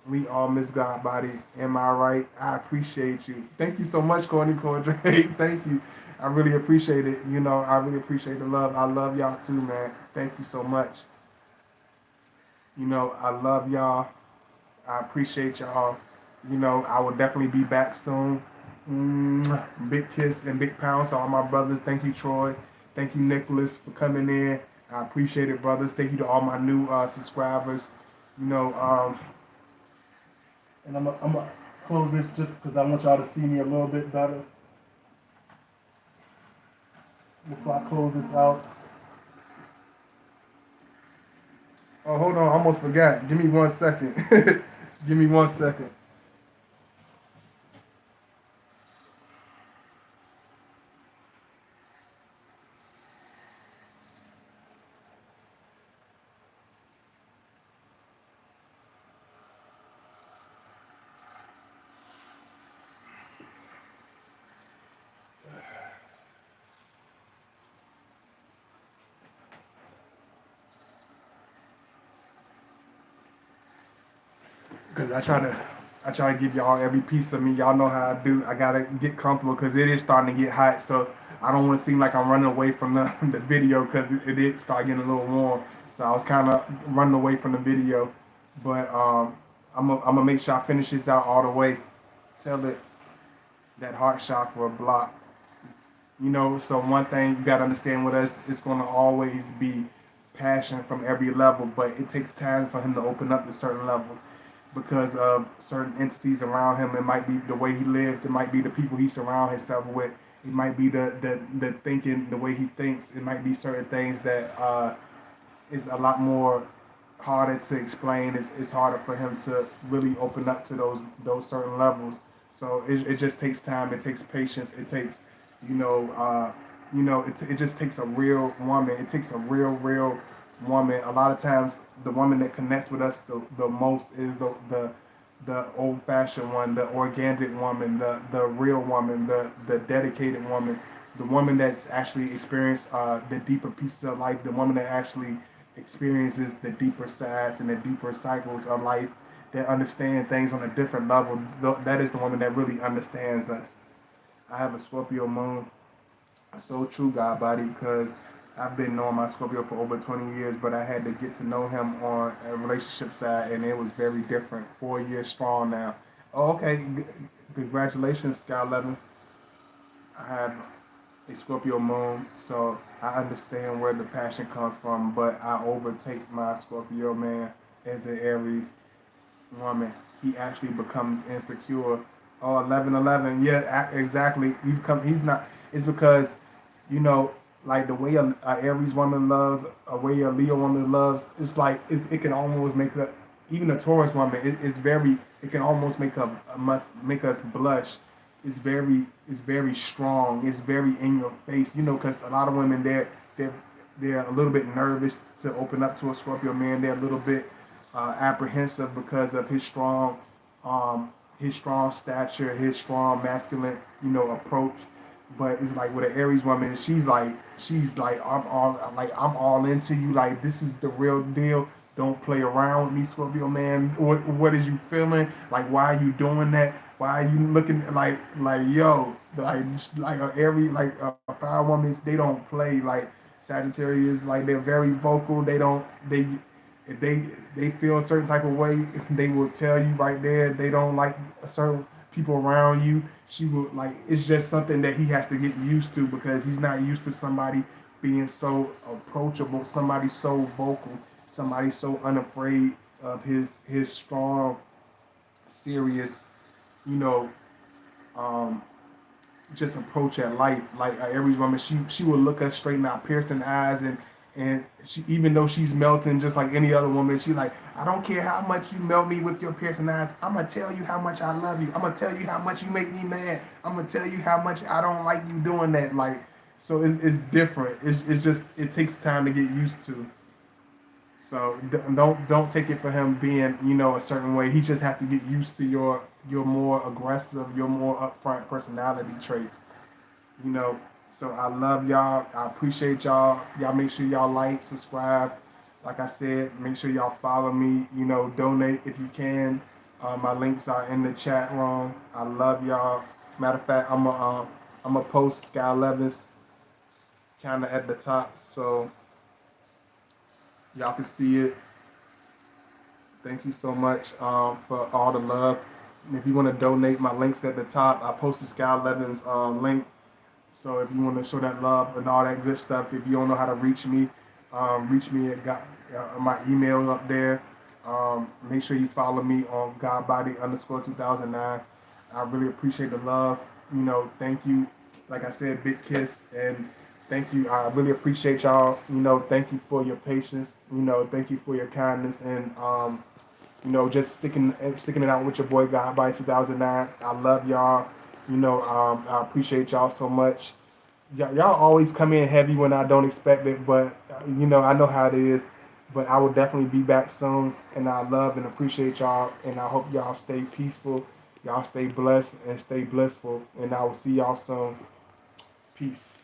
We all miss God body. Am I right? I appreciate you. Thank you so much, Courtney Cordray. Thank you. I really appreciate it. You know, I really appreciate the love. I love y'all too, man. Thank you so much. You know, I love y'all. I appreciate y'all. You know, I will definitely be back soon. Big kiss and big pounds to all my brothers. Thank you, Troy. Thank you, Nicholas, for coming in. I appreciate it, brothers. Thank you to all my new subscribers. You know, and I'm gonna close this just because I want y'all to see me a little bit better. Before I close this out. Oh, hold on. I almost forgot. Give me 1 second. Give me 1 second. Because I try to give y'all every piece of me. Y'all know how I do. I gotta get comfortable because it is starting to get hot. So I don't want to seem like I'm running away from the video because it did start getting a little warm. So I was kind of running away from the video, but I'm gonna make sure I finish this out all the way. Tell it that heart chakra block. You know, so one thing you gotta understand with us, it's gonna always be passion from every level, but it takes time for him to open up to certain levels because of certain entities around him. It might be the way he lives. It might be the people he surrounds himself with. It might be the thinking, the way he thinks. It might be certain things that is a lot more harder to explain. It's harder for him to really open up to those certain levels. So it just takes time. It takes patience. It takes, you know, it just takes a real woman. It takes a real woman. A lot of times, the woman that connects with us the most is the old fashioned one, the organic woman, the real woman, the dedicated woman, the woman that's actually experienced the deeper pieces of life, the woman that actually experiences the deeper sides and the deeper cycles of life, that understand things on a different level. That is the woman that really understands us. I have a Scorpio moon. So true, God body, because I've been knowing my Scorpio for over 20 years, but I had to get to know him on a relationship side, and it was very different. 4 years strong now. Oh, okay. Congratulations, Sky 11. I have a Scorpio moon, so I understand where the passion comes from, but I overtake my Scorpio man as an Aries woman. He actually becomes insecure. Oh, 11, yeah, exactly. He's not, it's because, you know, like the way a Aries woman loves, a way a Leo woman loves, it's like, it can almost make her, even a Taurus woman, it can almost must make us blush. It's very strong. It's very in your face. You know, because a lot of women they're a little bit nervous to open up to a Scorpio man. They're a little bit apprehensive because of his strong stature, his strong masculine, approach. But it's like with an Aries woman, she's like I'm all into you. Like, this is the real deal. Don't play around with me, Scorpio man. What is you feeling? Like, why are you doing that? Why are you looking like yo, like a Aries, like a fire woman? They don't play. Like Sagittarius, like they're very vocal. They if they feel a certain type of way, they will tell you right there. They don't like a certain people around you. She will, like, it's just something that he has to get used to because he's not used to somebody being so approachable, somebody so vocal, somebody so unafraid of his strong, serious, you know, um, just approach at life. Like Aries woman, she will look us straight in our piercing eyes, and she, even though she's melting just like any other woman, she like, I don't care how much you melt me with your piercing eyes. I'm gonna tell you how much I love you. I'm gonna tell you how much you make me mad. I'm gonna tell you how much I don't like you doing that. Like, so it's different. It's just, it takes time to get used to. So don't take it for him being, a certain way. He just have to get used to your more aggressive, your more upfront personality traits. You know. So I love y'all. I appreciate y'all. Y'all make sure y'all like, subscribe. Like I said, make sure y'all follow me. You know, donate if you can. My links are in the chat room. I love y'all. Matter of fact, I'm a post Sky Levis kind of at the top so y'all can see it. Thank you so much for all the love. And if you want to donate, my link's at the top. I posted Sky Levin's link. So if you want to show that love and all that good stuff, if you don't know how to reach me at my email up there. Make sure you follow me on Godbody_2009. I really appreciate the love. You know, thank you. Like I said, big kiss and thank you. I really appreciate y'all. You know, thank you for your patience. You know, thank you for your kindness and you know, just sticking it out with your boy Godbody2009. I love y'all. You know, I appreciate y'all so much. Y'all always come in heavy when I don't expect it, but you know, I know how it is. But I will definitely be back soon, and I love and appreciate y'all, and I hope y'all stay peaceful, y'all stay blessed and stay blissful, and I will see y'all soon. Peace.